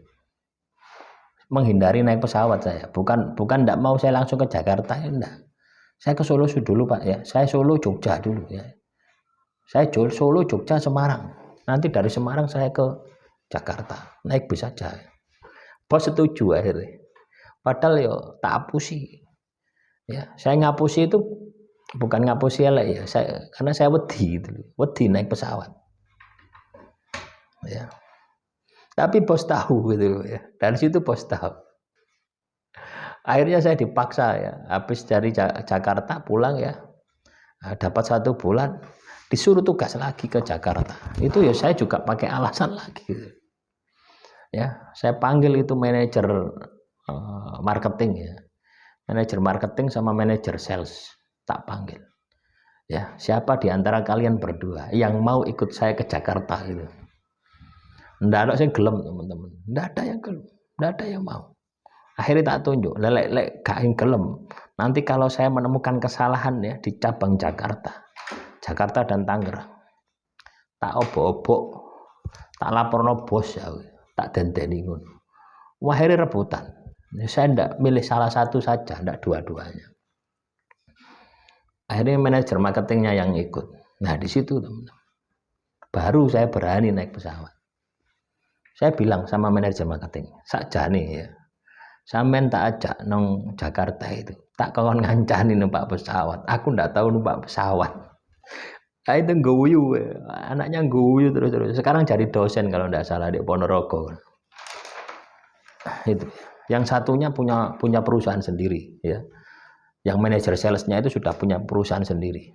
Menghindari naik pesawat saya. Bukan enggak mau saya langsung ke Jakarta ya enggak. Saya ke Solo dulu Pak ya. Saya Solo Jogja dulu ya. Saya Solo Jogja Semarang. Nanti dari Semarang saya ke Jakarta. Naik bis saja. Bos setuju akhirnya. Padahal yo tak hapusi. Ya, saya ngapusi itu bukan ngapusi ya, karena saya wedi naik pesawat. Ya. Tapi bos tahu gitu ya. Dari situ bos tahu. Akhirnya saya dipaksa ya, habis dari Jakarta pulang ya. Dapat 1 bulan disuruh tugas lagi ke Jakarta. Itu ya saya juga pakai alasan lagi gitu. Ya, saya panggil itu manajer marketing ya. Manajer marketing sama manajer sales tak panggil. Ya, siapa di antara kalian berdua yang mau ikut saya ke Jakarta gitu. Enggak ada yang gelem teman-teman. Enggak ada yang gelem, enggak ada yang mau. Akhirnya tak tunjuk, lek gak gelem. Nanti kalau saya menemukan kesalahan ya di cabang Jakarta dan Tangerang, tak obok-obok, tak laporno bos ya, tak dendeni ngono. Wah, akhirnya rebutan. Saya enggak milih salah satu saja, enggak dua-duanya. Akhirnya manajer marketingnya yang ikut. Nah di situ teman-teman, baru saya berani naik pesawat. Saya bilang sama manajer marketing, sakjane ya, sampean tak ajak nang Jakarta itu, tak kawan ngancani numpak pesawat. Aku ndak tahu numpak pesawat. Nah, itu guyu, anaknya guyu terus. Sekarang jadi dosen kalau ndak salah di Ponorogo. Itu. Yang satunya punya perusahaan sendiri ya. Yang manajer salesnya itu sudah punya perusahaan sendiri.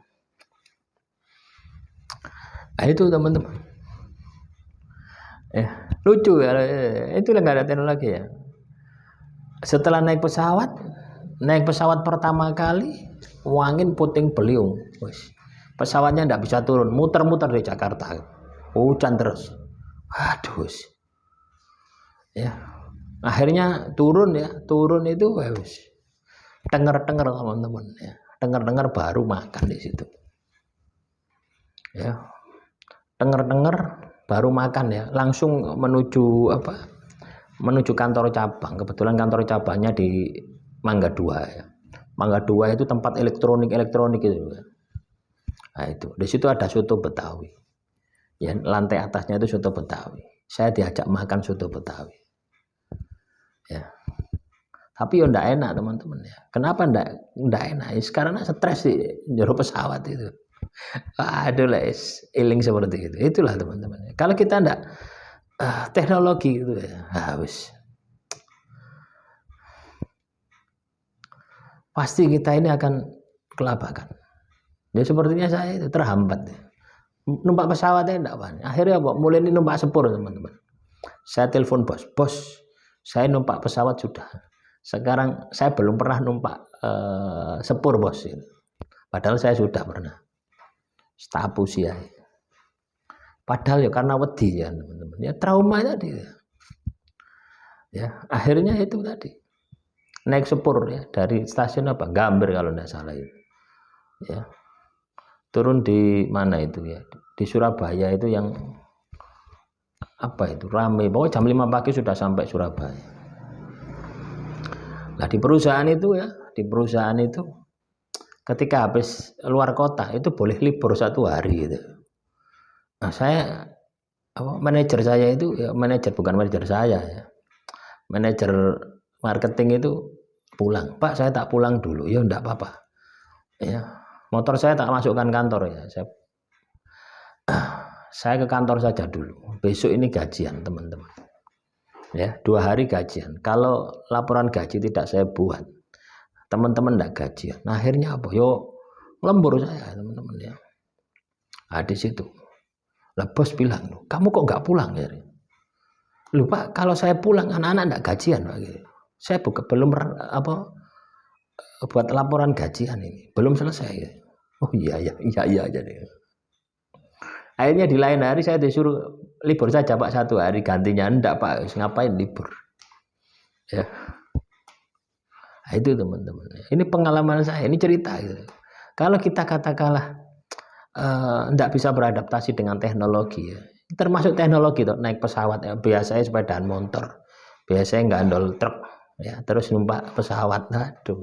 Nah, itu teman-teman. Lucu ya. Itulah nggak ada teknologi ya. Setelah naik pesawat pertama kali, angin puting beliung. Pesawatnya nggak bisa turun, muter-muter di Jakarta. Hujan terus. Aduh. Ya. Akhirnya turun itu denger-denger teman-teman ya. Denger-denger baru makan di situ. Ya. Denger-denger baru makan ya. Langsung menuju kantor cabang. Kebetulan kantor cabangnya di Mangga 2 ya. Mangga 2 itu tempat elektronik itu. Nah, itu. Di situ ada soto Betawi. Ya, lantai atasnya itu soto Betawi. Saya diajak makan soto Betawi. Ya. Tapi ya enggak enak teman-teman ya. Kenapa enggak enak? Ya, karena stres di jero pesawat itu. Aduh lah, iling seperti itu. Itulah teman-teman. Kalau kita enggak teknologi itu ya, habis. Pasti kita ini akan kelabakan. Ya sepertinya saya itu terhambat. Ya. Numpak pesawatnya enggak apa. Akhirnya mulai ini numpak sepur teman-teman. Saya telepon bos, saya numpak pesawat sudah. Sekarang saya belum pernah numpak sepur bos. Padahal saya sudah pernah. Stapusi ya. Padahal ya karena wedi ya teman-teman. Ya trauma tadi. Ya, akhirnya itu tadi. Naik sepur ya dari stasiun apa? Gambir kalau tidak salah itu. Ya. Turun di mana itu ya? Di Surabaya itu yang apa itu? Rame. Pokoknya jam 5 pagi sudah sampai Surabaya. Nah, di perusahaan itu ketika habis luar kota itu boleh libur 1 hari gitu. Nah, manajer saya itu ya, bukan manajer saya ya. Manajer marketing itu pulang. Pak, saya tak pulang dulu. Ya enggak apa-apa. Ya. Motor saya tak masukkan kantor ya. Saya ke kantor saja dulu. Besok ini gajian, teman-teman. Ya, 2 hari gajian. Kalau laporan gaji tidak saya buat, teman-teman enggak gajian. Nah, akhirnya apa? Yo lembur saya, teman-teman ya. Nah, di situ. Lah bos bilang, "Kamu kok enggak pulang ya?" Loh Pak, kalau saya pulang anak-anak enggak gajian Pak. Saya belum buat laporan gajian ini, belum selesai. Oh iya jadi. Akhirnya di lain hari saya disuruh libur saja Pak 1 hari, gantinya enggak Pak, ngapain libur. Ya. Nah, itu teman-teman. Ini pengalaman saya, ini cerita gitu. Kalau kita katakanlah enggak bisa beradaptasi dengan teknologi ya. Termasuk teknologi tuh, naik pesawat ya, biasanya sepedaan motor. Biasanya gandol truk ya, terus numpak pesawat. Aduh.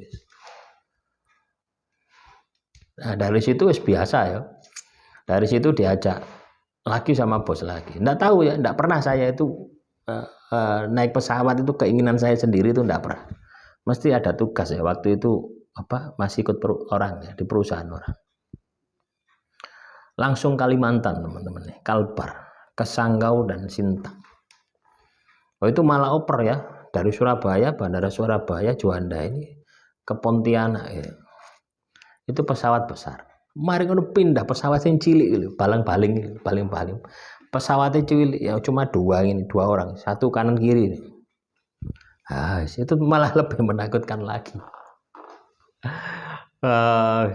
Nah, dari situ biasa ya. Dari situ diajak lagi sama bos lagi. Enggak tahu ya, enggak pernah saya itu naik pesawat itu keinginan saya sendiri itu enggak pernah. Mesti ada tugas ya, waktu itu masih ikut orang ya, di perusahaan orang. Langsung Kalimantan teman-teman nih, Kalbar, ke Sanggau dan Sintang. Oh itu malah oper ya, dari Surabaya, Bandara Surabaya Juanda ini ke Pontianak ya. Itu pesawat besar. Mari ngono pindah pesawat yang cilik gitu, baling-baling. Pesawatnya cilik ya cuma 2 orang, satu kanan kiri ini. Ah, itu malah lebih menakutkan lagi.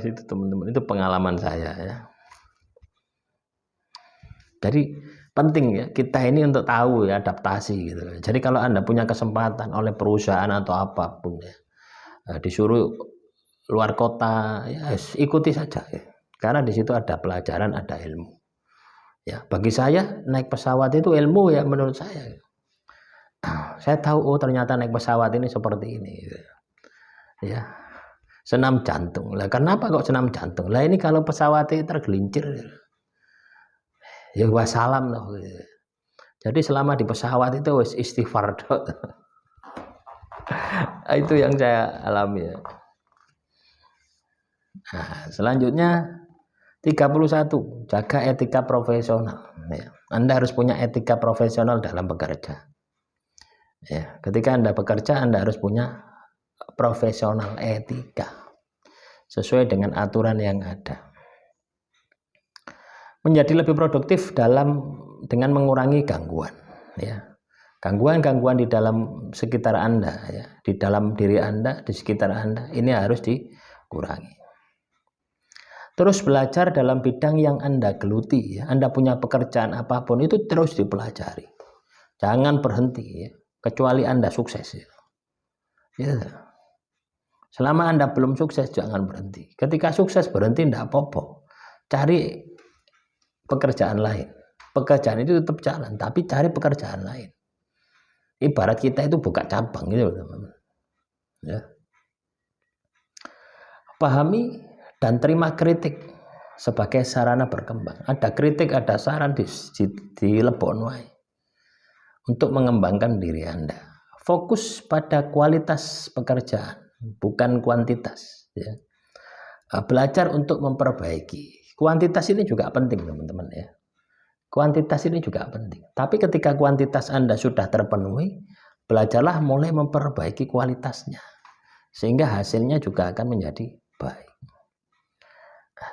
Itu teman-teman, itu pengalaman saya ya. Jadi penting ya kita ini untuk tahu ya adaptasi gitu. Jadi kalau Anda punya kesempatan oleh perusahaan atau apapun ya, disuruh luar kota ya ikuti saja ya. Karena di situ ada pelajaran, ada ilmu. Ya, bagi saya naik pesawat itu ilmu ya menurut saya. Saya tahu oh ternyata naik pesawat ini seperti ini. Ya. Senam jantung. Lah kenapa kok senam jantung? Lah ini kalau pesawatnya tergelincir ya wassalam loh. Jadi selama di pesawat itu wis istighfar dok. Itu yang saya alami ya. Nah, selanjutnya 31, jaga etika profesional. Ya. Anda harus punya etika profesional dalam bekerja. Ya, ketika Anda bekerja, Anda harus punya profesional etika sesuai dengan aturan yang ada. Menjadi lebih produktif dengan mengurangi gangguan. Ya. Gangguan-gangguan di dalam sekitar Anda, ya, di dalam diri Anda, di sekitar Anda, ini harus dikurangi. Terus belajar dalam bidang yang Anda geluti ya. Anda punya pekerjaan apapun itu terus dipelajari. Jangan berhenti ya. Kecuali Anda sukses ya. Ya. Selama Anda belum sukses jangan berhenti. Ketika sukses berhenti tidak apa-apa. Cari pekerjaan lain. Pekerjaan itu tetap jalan, tapi cari pekerjaan lain. Ibarat kita itu buka cabang gitu teman-teman. Ya. Pahami dan terima kritik sebagai sarana berkembang. Ada kritik, ada saran di lebokno wae untuk mengembangkan diri Anda. Fokus pada kualitas pekerjaan, bukan kuantitas. Ya. Belajar untuk memperbaiki. Kuantitas ini juga penting teman-teman ya. Kuantitas ini juga penting. Tapi ketika kuantitas Anda sudah terpenuhi, belajarlah mulai memperbaiki kualitasnya. Sehingga hasilnya juga akan menjadi baik.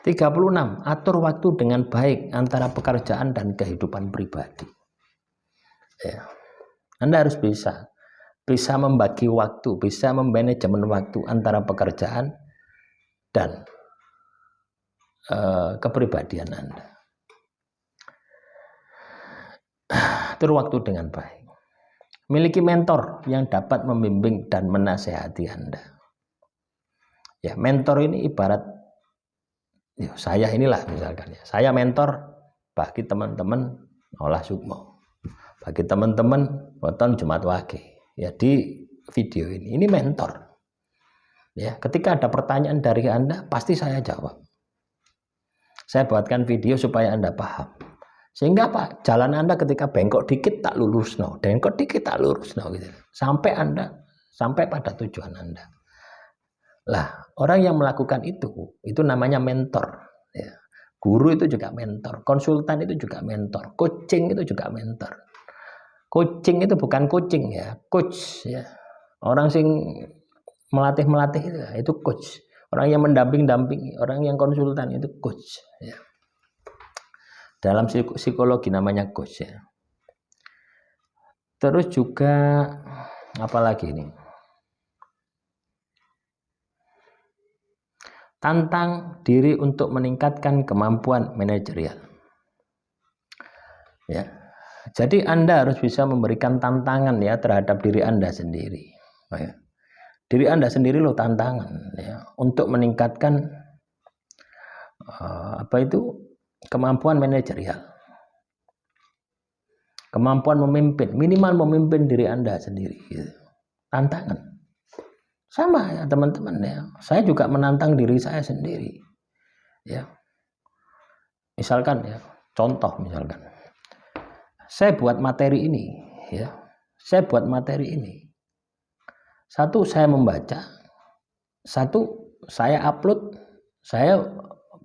36. Atur waktu dengan baik antara pekerjaan dan kehidupan pribadi. Ya. Anda harus bisa membagi waktu, bisa memanajemen waktu antara pekerjaan dan kepribadian Anda. atur waktu dengan baik. Miliki mentor yang dapat membimbing dan menasehati Anda. Ya, mentor ini ibarat ya, saya inilah misalkan ya. Saya mentor bagi teman-teman olah sukmo. Bagi teman-teman weton Jumat Wage. Ya, di video ini mentor. Ya, ketika ada pertanyaan dari Anda, pasti saya jawab. Saya buatkan video supaya Anda paham. Sehingga apa? Jalan Anda ketika bengkok dikit tak lurus bengkok dikit tak lurus gitu. Sampai pada tujuan Anda. Lah, orang yang melakukan itu namanya mentor. Ya. Guru itu juga mentor, konsultan itu juga mentor, coaching itu juga mentor. Coaching itu bukan coaching ya, coach ya. Orang sing melatih itu coach. Orang yang mendampingi, orang yang konsultan itu coach ya. Dalam psikologi namanya coach ya. Terus juga apalagi ini? Tantang diri untuk meningkatkan kemampuan manajerial. Ya. Jadi Anda harus bisa memberikan tantangan ya terhadap diri Anda sendiri. Ya. Diri Anda sendiri loh tantangan ya untuk meningkatkan kemampuan manajerial. Kemampuan memimpin, minimal memimpin diri Anda sendiri gitu. Tantangan. Sama ya teman-teman ya. Saya juga menantang diri saya sendiri. Ya. Misalkan ya, contoh misalkan. Saya buat materi ini ya. Saya buat materi ini. Satu saya membaca, satu saya upload, saya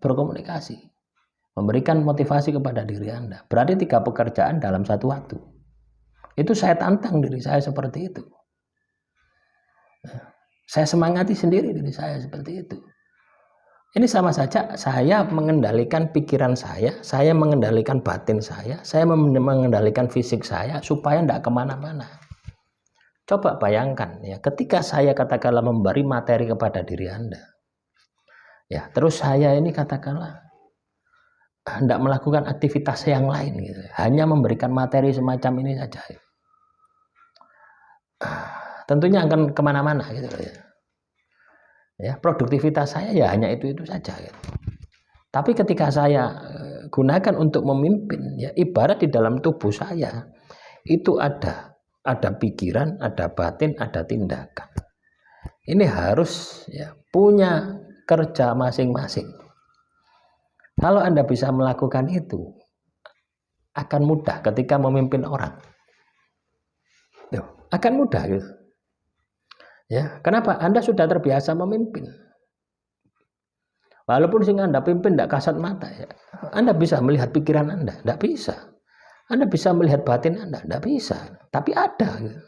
berkomunikasi. Memberikan motivasi kepada diri Anda. Berarti 3 pekerjaan dalam satu waktu. Itu saya tantang diri saya seperti itu. Saya semangati sendiri diri saya seperti itu. Ini sama saja saya mengendalikan pikiran saya mengendalikan batin saya mengendalikan fisik saya supaya tidak kemana-mana. Coba bayangkan ya, ketika saya katakanlah memberi materi kepada diri Anda. Ya, terus saya ini katakanlah tidak melakukan aktivitas yang lain gitu. Hanya memberikan materi semacam ini saja. Tentunya akan kemana-mana gitu ya. Ya, produktivitas saya ya hanya itu saja gitu. Tapi ketika saya gunakan untuk memimpin ya, ibarat di dalam tubuh saya itu ada pikiran, ada batin, ada tindakan. Ini harus ya punya kerja masing-masing. Kalau Anda bisa melakukan itu akan mudah ketika memimpin orang. Akan mudah gitu. Ya, kenapa? Anda sudah terbiasa memimpin. Walaupun sing Anda pimpin tidak kasat mata ya. Anda bisa melihat pikiran Anda, tidak bisa. Anda bisa melihat batin Anda, tidak bisa. Tapi ada gitu.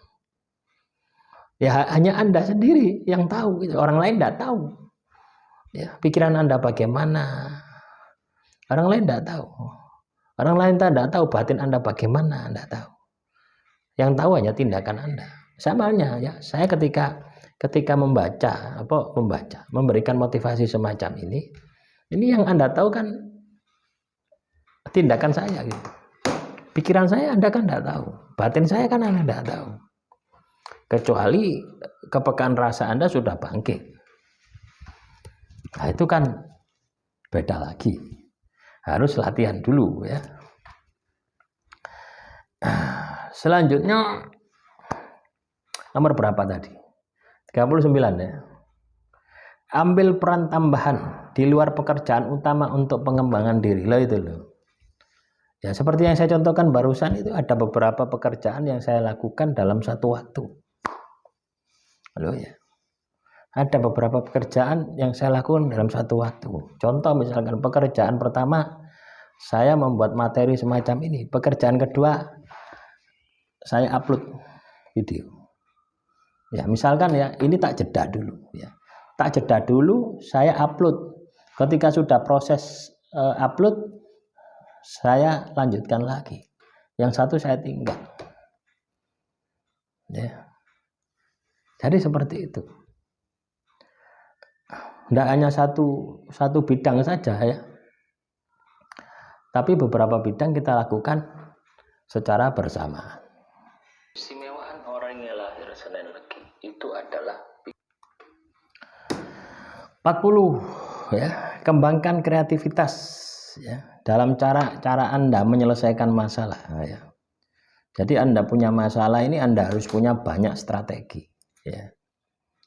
Ya hanya Anda sendiri yang tahu gitu. Orang lain tidak tahu. Ya, pikiran Anda bagaimana? Orang lain tidak tahu. Orang lain tidak tahu batin Anda bagaimana, tidak tahu. Yang tahu hanya tindakan Anda. Sama halnya ya, saya ketika memberikan motivasi semacam ini yang Anda tahu kan tindakan saya gitu. Pikiran saya Anda kan tidak tahu, batin saya kan Anda tidak tahu. Kecuali kepekaan rasa Anda sudah bangkit. Nah, itu kan beda lagi. Harus latihan dulu ya. Selanjutnya nomor berapa tadi? 39 ya. Ambil peran tambahan di luar pekerjaan utama untuk pengembangan diri. Lah itu loh. Ya seperti yang saya contohkan barusan itu ada beberapa pekerjaan yang saya lakukan dalam satu waktu. Loh ya. Ada beberapa pekerjaan yang saya lakukan dalam satu waktu. Contoh misalkan pekerjaan pertama saya membuat materi semacam ini. Pekerjaan kedua saya upload video. Ya, misalkan ya, ini tak jeda dulu ya. Tak jeda dulu, saya upload. Ketika sudah proses upload, saya lanjutkan lagi. Yang satu saya tinggal. Ya. Jadi seperti itu. Tidak hanya satu bidang saja ya. Tapi beberapa bidang kita lakukan secara bersamaan. Istimewaan orang yang lahir Senin Legi itu adalah 40 ya, kembangkan kreativitas ya dalam cara Anda menyelesaikan masalah ya. Jadi Anda punya masalah ini Anda harus punya banyak strategi ya.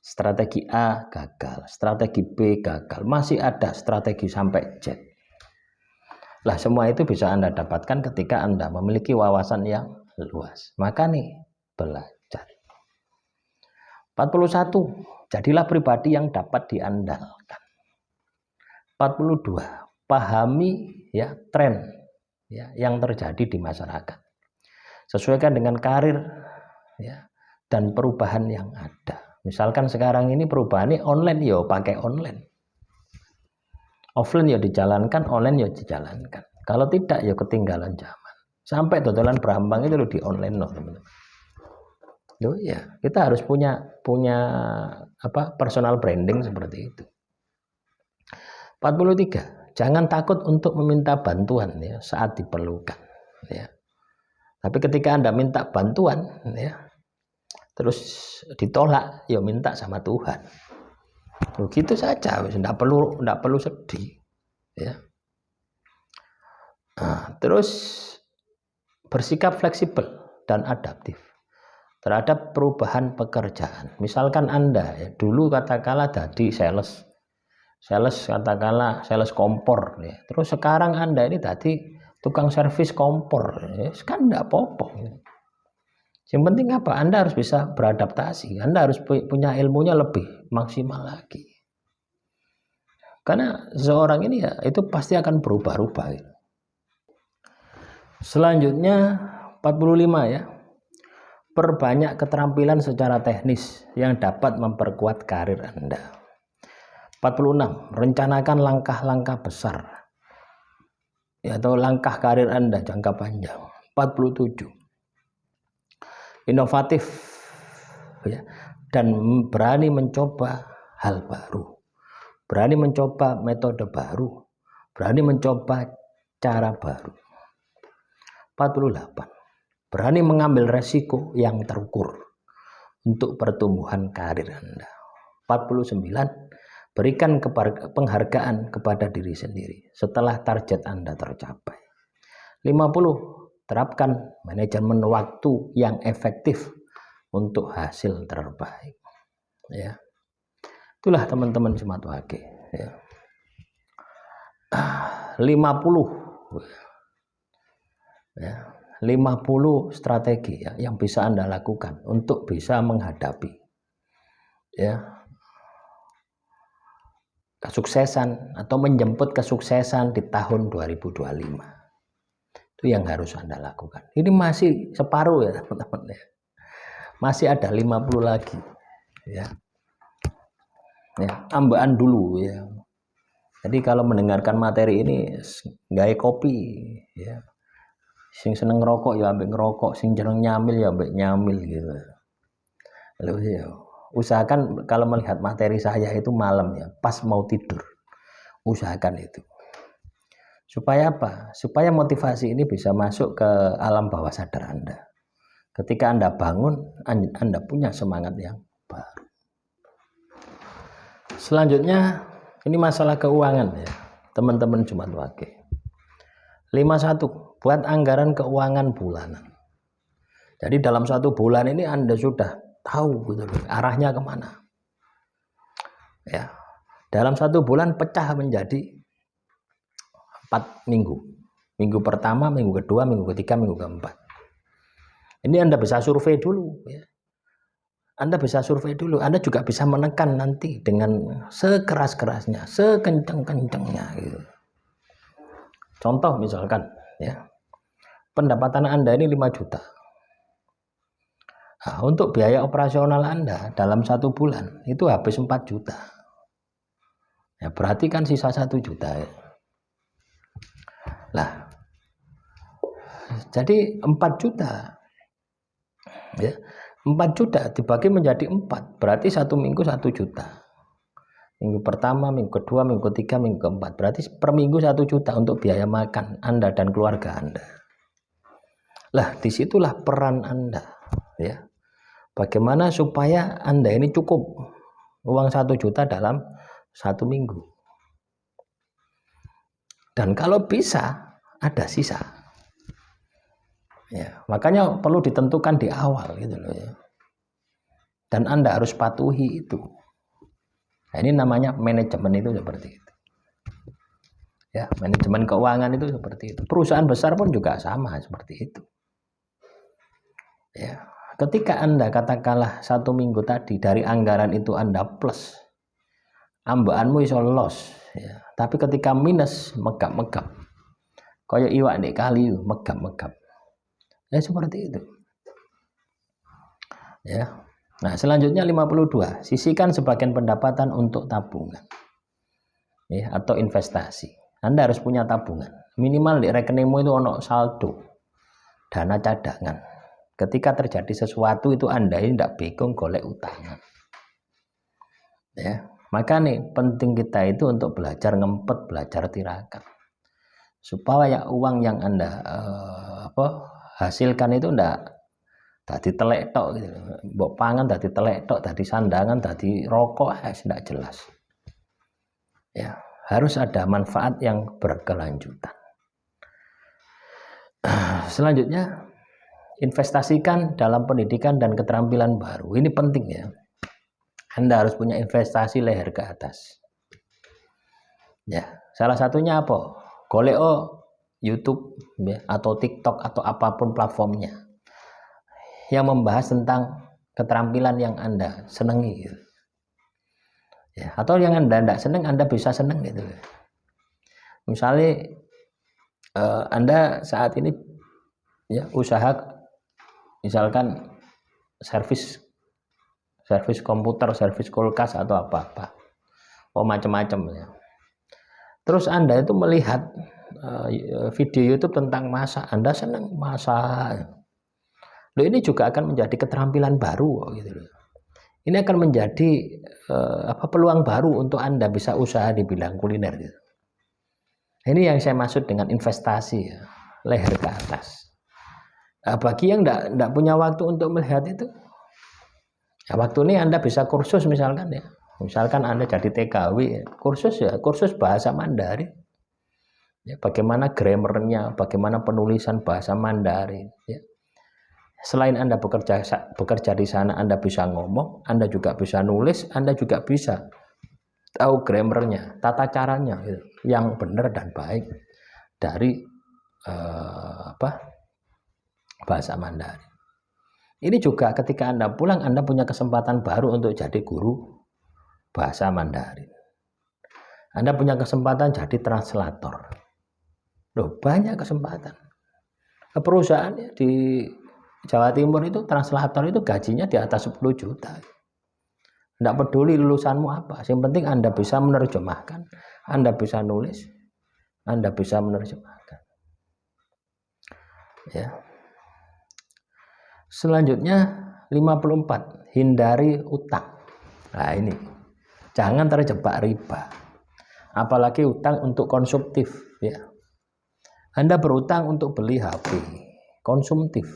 Strategi A gagal, strategi B gagal, masih ada strategi sampai Z. Lah semua itu bisa Anda dapatkan ketika Anda memiliki wawasan yang luas. Maka nih belajar. 41. Jadilah pribadi yang dapat diandalkan. 42. Pahami ya tren ya yang terjadi di masyarakat. Sesuaikan dengan karir ya dan perubahan yang ada. Misalkan sekarang ini perubahan ini online, ya pakai online. Offline ya dijalankan, online ya dijalankan. Kalau tidak ya ketinggalan zaman. Sampai dodolan berambang itu di online loh, teman-teman. Loh ya, kita harus punya personal branding seperti itu. 43. Jangan takut untuk meminta bantuan ya saat diperlukan ya. Tapi ketika Anda minta bantuan ya, terus ditolak, ya minta sama Tuhan. Begitu saja, tidak perlu sedih. Ya. Nah, terus bersikap fleksibel dan adaptif terhadap perubahan pekerjaan. Misalkan Anda ya, dulu katakanlah jadi sales katakanlah sales kompor. Ya. Terus sekarang Anda ini tadi tukang servis kompor, ya, kan tidak apa-apa. Yang penting apa? Anda harus bisa beradaptasi. Anda harus punya ilmunya lebih maksimal lagi. Karena seorang ini ya itu pasti akan berubah-ubah. Selanjutnya 45 ya. Perbanyak keterampilan secara teknis yang dapat memperkuat karir Anda. 46. Rencanakan langkah-langkah besar ya, atau langkah karir Anda jangka panjang. 47. Inovatif ya, dan berani mencoba hal baru, berani mencoba metode baru, berani mencoba cara baru. 48. Berani mengambil resiko yang terukur untuk pertumbuhan karir Anda. 49. Berikan penghargaan kepada diri sendiri setelah target Anda tercapai. 50. Terapkan manajemen waktu yang efektif untuk hasil terbaik. Ya, itulah teman-teman Jumat Wage. Ya. 50 ya, 50 strategi ya, yang bisa Anda lakukan untuk bisa menghadapi ya kesuksesan atau menjemput kesuksesan di tahun 2025. Itu yang harus Anda lakukan. Ini masih separuh ya teman-teman ya. Masih ada 50 lagi ya. Ya, ambaan dulu ya. Jadi kalau mendengarkan materi ini gawe kopi ya. Sing seneng ngerokok ya ambek ngerokok, sing jeneng nyamil ya ambek nyamil gitu. Lalu ya, usahakan kalau melihat materi saya itu malam ya, pas mau tidur. Usahakan itu. Supaya apa? Supaya motivasi ini bisa masuk ke alam bawah sadar Anda. Ketika Anda bangun, Anda punya semangat yang baru. Selanjutnya, ini masalah keuangan ya, teman-teman Jumat Wage. 51. Buat anggaran keuangan bulanan. Jadi dalam satu bulan ini Anda sudah tahu gitu, arahnya kemana. Ya, dalam satu bulan pecah menjadi 4 minggu. Minggu pertama, minggu kedua, minggu ketiga, minggu keempat. Ini Anda bisa survei dulu ya. Anda bisa survei dulu. Anda juga bisa menekan nanti dengan sekeras-kerasnya, sekencang-kencangnya gitu. Contoh misalkan ya. Pendapatan Anda ini 5 juta. Nah, untuk biaya operasional Anda dalam satu bulan itu habis 4 juta. Ya, berarti kan sisa 1 juta ya. Lah, jadi 4 juta ya, 4 juta dibagi menjadi 4 berarti 1 minggu 1 juta. Minggu pertama, minggu kedua, minggu ketiga, minggu keempat, berarti per minggu 1 juta untuk biaya makan Anda dan keluarga Anda. Lah, disitulah peran Anda, ya. Bagaimana supaya Anda ini cukup uang 1 juta dalam 1 minggu. Dan kalau bisa ada sisa. Ya, makanya perlu ditentukan di awal gitu loh ya. Dan Anda harus patuhi itu. Nah, ini namanya manajemen itu seperti itu. Ya, manajemen keuangan itu seperti itu. Perusahaan besar pun juga sama seperti itu. Ya, ketika Anda katakanlah 1 minggu tadi dari anggaran itu Anda plus, ambaanmu iso loss, ya. Tapi ketika minus megap-megap, kaya iwak nek kali megap-megap. Ya seperti itu. Ya. Nah, selanjutnya 52, sisihkan sebagian pendapatan untuk tabungan. Ya, atau investasi. Anda harus punya tabungan. Minimal di rekeningmu itu ono saldo, dana cadangan. Ketika terjadi sesuatu itu Anda ini tidak bingung golek utangan. Ya, maka nih penting kita itu untuk belajar ngempet, belajar tirakat. Supaya uang yang Anda hasilkan itu ndak dadi telek tok gitu. Mbok pangan dadi telek tok, dadi sandangan, dadi rokok ndak jelas. Ya, harus ada manfaat yang berkelanjutan. Selanjutnya, investasikan dalam pendidikan dan keterampilan baru. Ini penting ya. Anda harus punya investasi leher ke atas. Ya, salah satunya apa? Golek YouTube ya, atau TikTok atau apapun platformnya yang membahas tentang keterampilan yang Anda senangi gitu. Ya, atau yang Anda tidak senang Anda bisa senang gitu. Misalnya Anda saat ini ya usaha misalkan servis komputer, servis kulkas atau apa-apa. Macam-macam ya. Terus Anda itu melihat video YouTube tentang masak, Anda senang masak. Loh, ini juga akan menjadi keterampilan baru gitu loh. Ini akan menjadi peluang baru untuk Anda bisa usaha di bidang kuliner gitu. Ini yang saya maksud dengan investasi ya, leher ke atas. Nah, bagi yang enggak punya waktu untuk melihat itu, ya waktu ini Anda bisa kursus misalkan ya. Misalkan Anda jadi TKW, kursus bahasa Mandarin. Ya, bagaimana grammarnya, bagaimana penulisan bahasa Mandarin ya. Selain Anda bekerja di sana, Anda bisa ngomong, Anda juga bisa nulis, Anda juga bisa tahu grammarnya, tata caranya gitu, yang benar dan baik dari bahasa Mandarin. Ini juga ketika Anda pulang, Anda punya kesempatan baru untuk jadi guru bahasa Mandarin. Anda punya kesempatan jadi translator. Loh, banyak kesempatan. Perusahaan di Jawa Timur itu translator itu gajinya di atas 10 juta. Tidak peduli lulusanmu apa, yang penting Anda bisa menerjemahkan, Anda bisa nulis, Anda bisa menerjemahkan. Ya. Selanjutnya 54, hindari utang. Nah ini, jangan terjebak riba. Apalagi utang untuk konsumtif ya. Anda berutang untuk beli HP konsumtif.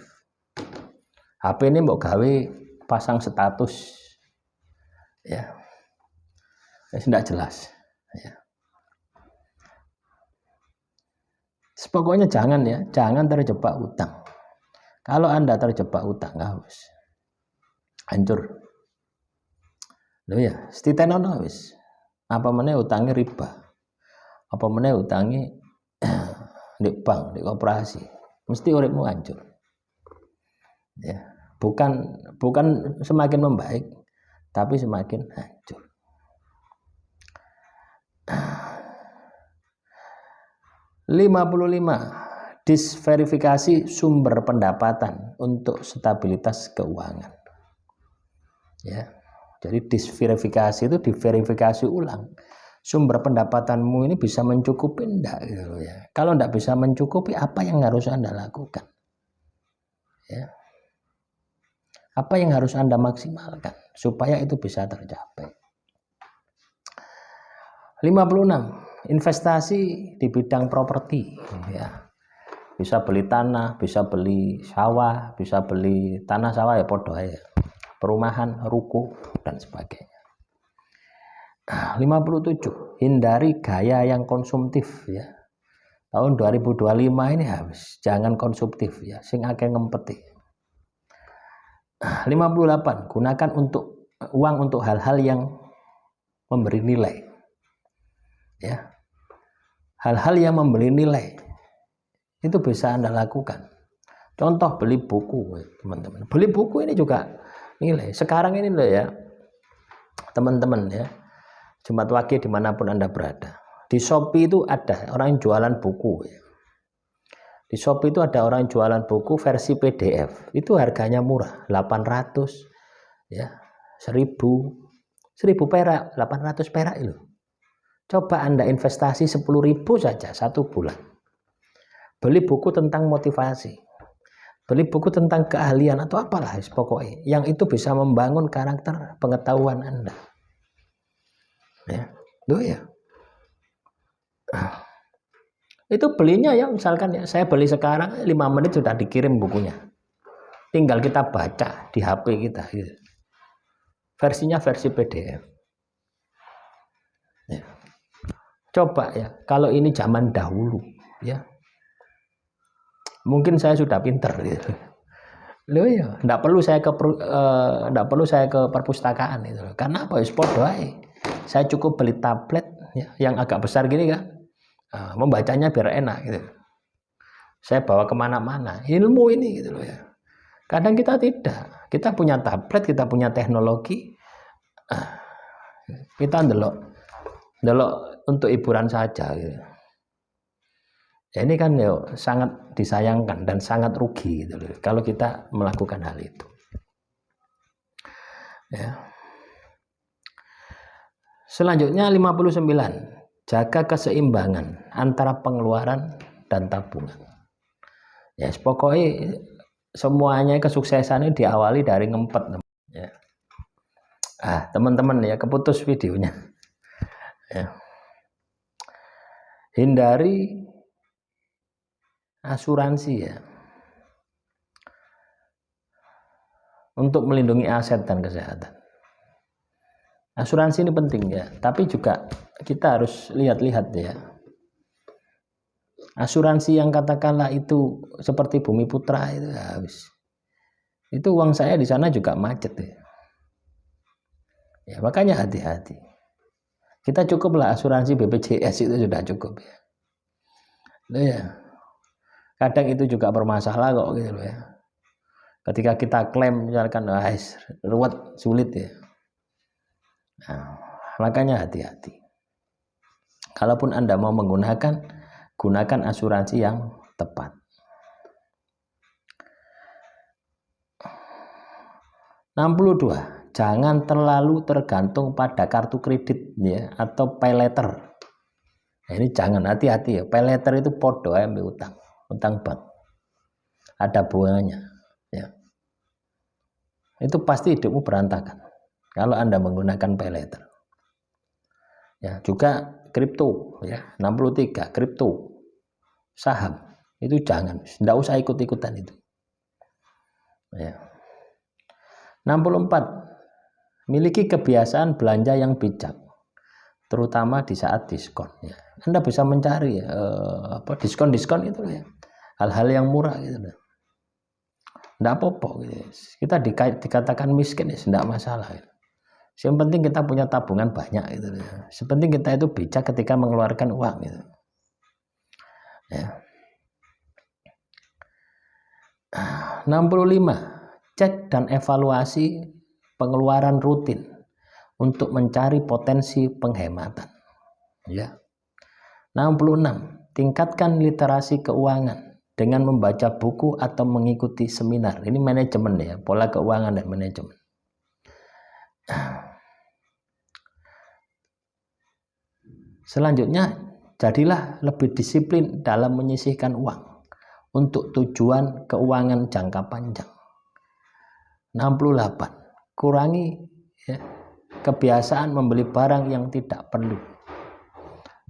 HP ini mau gawe pasang status ya. Tidak jelas ya. Pokoknya jangan terjebak utang. Kalau Anda terjebak utang harus hancur. Loh ya, stitenono wis. Apa meneh utangnya riba. Apa meneh utangnya di bank, di koperasi. Mesti uripmu hancur. Ya, bukan semakin membaik, tapi semakin hancur. 55, disverifikasi sumber pendapatan untuk stabilitas keuangan. Ya, jadi disverifikasi itu diverifikasi ulang. Sumber pendapatanmu ini bisa mencukupi enggak gitu ya. Kalau enggak bisa mencukupi, apa yang harus Anda lakukan? Ya. Apa yang harus Anda maksimalkan supaya itu bisa tercapai? 56, investasi di bidang properti ya. bisa beli tanah, bisa beli sawah, bisa beli tanah sawah ya podo ya, perumahan, ruko dan sebagainya. 57. Hindari gaya yang konsumtif ya. Tahun 2025 ini habis, jangan konsumtif ya, sing akeh ngempeti. 58. Gunakan uang untuk hal-hal yang memberi nilai. Ya. Hal-hal yang memberi nilai itu bisa Anda lakukan. Contoh beli buku, teman-teman. Beli buku ini juga nilai. Sekarang ini loh ya, teman-teman ya, Jumat Wage dimanapun Anda berada. Di Shopee itu ada orang yang jualan buku. Di Shopee itu ada orang yang jualan buku versi PDF. Itu harganya murah, 800 ya, 1000 perak, 800 perak itu. Coba Anda investasi 10.000 saja satu bulan. Beli buku tentang motivasi. Beli buku tentang keahlian atau apalah pokoknya yang itu bisa membangun karakter pengetahuan Anda. Ya. Loh ya. Itu belinya ya misalkan ya, saya beli sekarang 5 menit sudah dikirim bukunya. Tinggal kita baca di HP kita gitu. Versinya versi PDF. Ya. Coba ya, kalau ini zaman dahulu ya. Mungkin saya sudah pinter gitu. Loh ya, enggak perlu saya ke perpustakaan itu. Karena apa? Saya cukup beli tablet ya, yang agak besar gini kan. Membacanya biar enak gitu. Saya bawa kemana-mana ilmu ini gitu loh ya. Kadang kita tidak, kita punya tablet, kita punya teknologi, kita ndelok untuk hiburan saja gitu. Ya, ini kan ya sangat disayangkan dan sangat rugi gitu loh kalau kita melakukan hal itu. Ya. Selanjutnya 59. Jaga keseimbangan antara pengeluaran dan tabungan. Ya, pokoknya semuanya kesuksesan ini diawali dari ngempet. Ya. Teman-teman ya, keputus videonya. Ya. Hindari asuransi ya, untuk melindungi aset dan kesehatan. Asuransi ini penting ya, tapi juga kita harus lihat-lihat ya. Asuransi yang katakanlah itu seperti Bumi Putra itu habis. Itu uang saya di sana juga macet ya. Ya makanya hati-hati. Kita cukuplah asuransi BPJS itu sudah cukup ya. Loh ya. Kadang itu juga bermasalah kok gitu loh ya. Ketika kita klaim misalkan ruwet sulit ya. Nah, makanya hati-hati. Kalaupun Anda mau menggunakan, gunakan asuransi yang tepat. 62. Jangan terlalu tergantung pada kartu kredit ya atau pay letter. Nah, ini jangan, hati-hati ya. Pay letter itu podo ambil utang bank. Ada bunganya ya. Itu pasti hidupmu berantakan kalau Anda menggunakan pay letter. Ya, juga kripto ya, 63, kripto, saham, itu jangan, enggak usah ikut-ikutan itu. Ya. 64. Miliki kebiasaan belanja yang bijak, terutama di saat diskon ya. Anda bisa mencari diskon-diskon itu ya. Hal-hal yang murah gitu. Enggak apa-apa gitu. Kita dikatakan miskin ya, enggak masalah ya. Yang penting kita punya tabungan banyak gitu. Sepenting kita itu bijak ketika mengeluarkan uang gitu. Ya. 65. Cek dan evaluasi pengeluaran rutin untuk mencari potensi penghematan. Ya. 66. Tingkatkan literasi keuangan dengan membaca buku atau mengikuti seminar. Ini manajemen ya, pola keuangan dan manajemen. Selanjutnya, jadilah lebih disiplin dalam menyisihkan uang untuk tujuan keuangan jangka panjang. 68. Kurangi ya, kebiasaan membeli barang yang tidak perlu.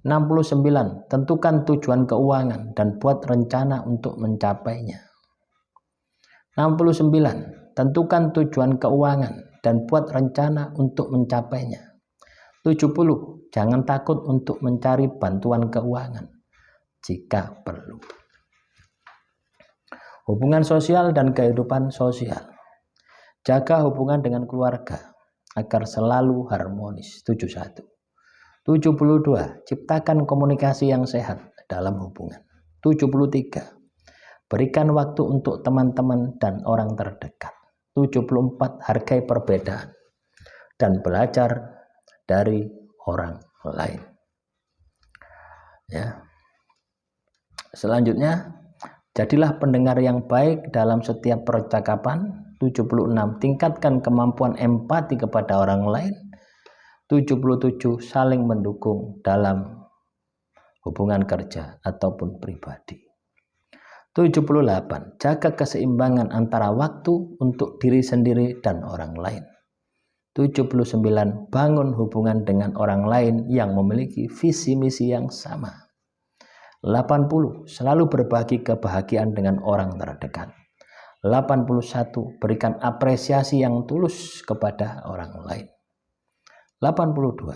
69. Tentukan tujuan keuangan dan buat rencana untuk mencapainya. 69. Tentukan tujuan keuangan dan buat rencana untuk mencapainya. 70. Jangan takut untuk mencari bantuan keuangan jika perlu. Hubungan sosial dan kehidupan sosial. Jaga hubungan dengan keluarga agar selalu harmonis. 71. 72. Ciptakan komunikasi yang sehat dalam hubungan. 73. Berikan waktu untuk teman-teman dan orang terdekat. 74. Hargai perbedaan dan belajar dari orang lain. Ya. Selanjutnya, jadilah pendengar yang baik dalam setiap percakapan. 76. Tingkatkan kemampuan empati kepada orang lain. 77. Saling mendukung dalam hubungan kerja ataupun pribadi. 78. Jaga keseimbangan antara waktu untuk diri sendiri dan orang lain. 79. Bangun hubungan dengan orang lain yang memiliki visi misi yang sama. 80. Selalu berbagi kebahagiaan dengan orang terdekat. 81. Berikan apresiasi yang tulus kepada orang lain. 82.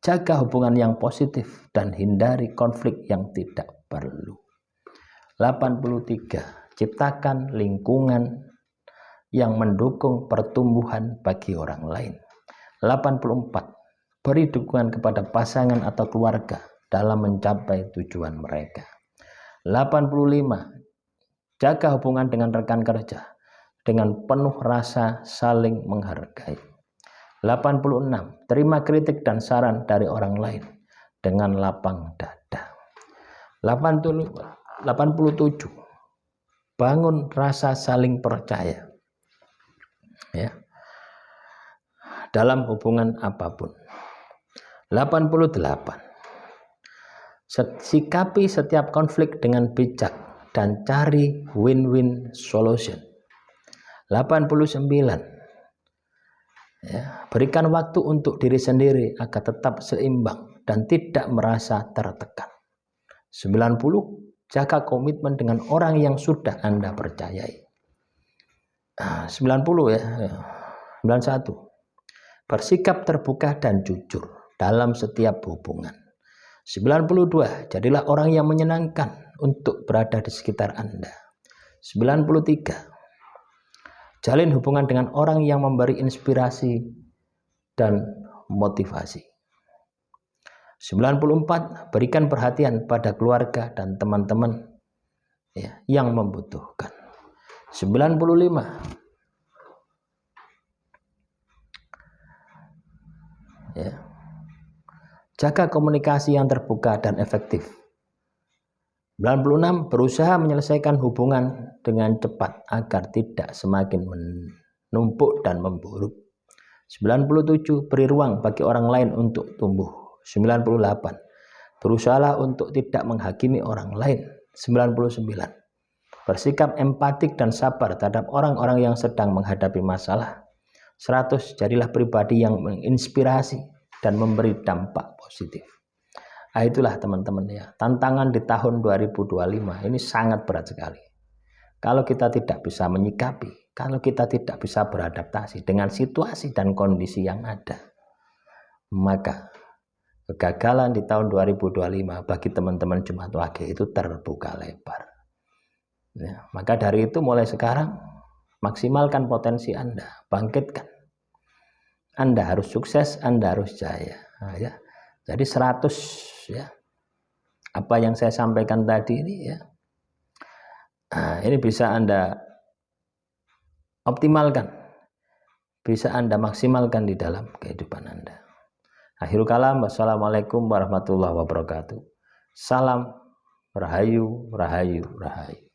Jaga hubungan yang positif dan hindari konflik yang tidak perlu. 83. Ciptakan lingkungan yang mendukung pertumbuhan bagi orang lain. 84. Beri dukungan kepada pasangan atau keluarga dalam mencapai tujuan mereka. 85. Jaga hubungan dengan rekan kerja dengan penuh rasa saling menghargai. 86. Terima kritik dan saran dari orang lain dengan lapang dada. 87. Bangun rasa saling percaya, ya, dalam hubungan apapun. 88. Sikapi setiap konflik dengan bijak dan cari win-win solution. 89. Ya, berikan waktu untuk diri sendiri agar tetap seimbang dan tidak merasa tertekan. 90. Jaga komitmen dengan orang yang sudah Anda percayai. 90 ya. 91. Bersikap terbuka dan jujur dalam setiap hubungan. 92. Jadilah orang yang menyenangkan untuk berada di sekitar Anda. 93. Jalin hubungan dengan orang yang memberi inspirasi dan motivasi. 94. Berikan perhatian pada keluarga dan teman-teman, ya, yang membutuhkan. 95. Ya. Jaga komunikasi yang terbuka dan efektif. 96. Berusaha menyelesaikan hubungan dengan cepat agar tidak semakin menumpuk dan memburuk. 97. Beri ruang bagi orang lain untuk tumbuh. 98. Berusahalah untuk tidak menghakimi orang lain. 99. Bersikap empatik dan sabar terhadap orang-orang yang sedang menghadapi masalah. 100. Jadilah pribadi yang menginspirasi dan memberi dampak positif. Nah, itulah teman-teman ya, tantangan di tahun 2025 ini sangat berat sekali. Kalau kita tidak bisa menyikapi, kalau kita tidak bisa beradaptasi dengan situasi dan kondisi yang ada, maka kegagalan di tahun 2025 bagi teman-teman Jumat Wage itu terbuka lebar. Ya, maka dari itu mulai sekarang maksimalkan potensi Anda, bangkitkan. Anda harus sukses, Anda harus jaya. Nah, ya. Jadi 100 ya. Apa yang saya sampaikan tadi ini ya. Nah, ini bisa Anda optimalkan. Bisa Anda maksimalkan di dalam kehidupan Anda. Akhirul kalam, wassalamualaikum warahmatullahi wabarakatuh. Salam rahayu, rahayu, rahayu.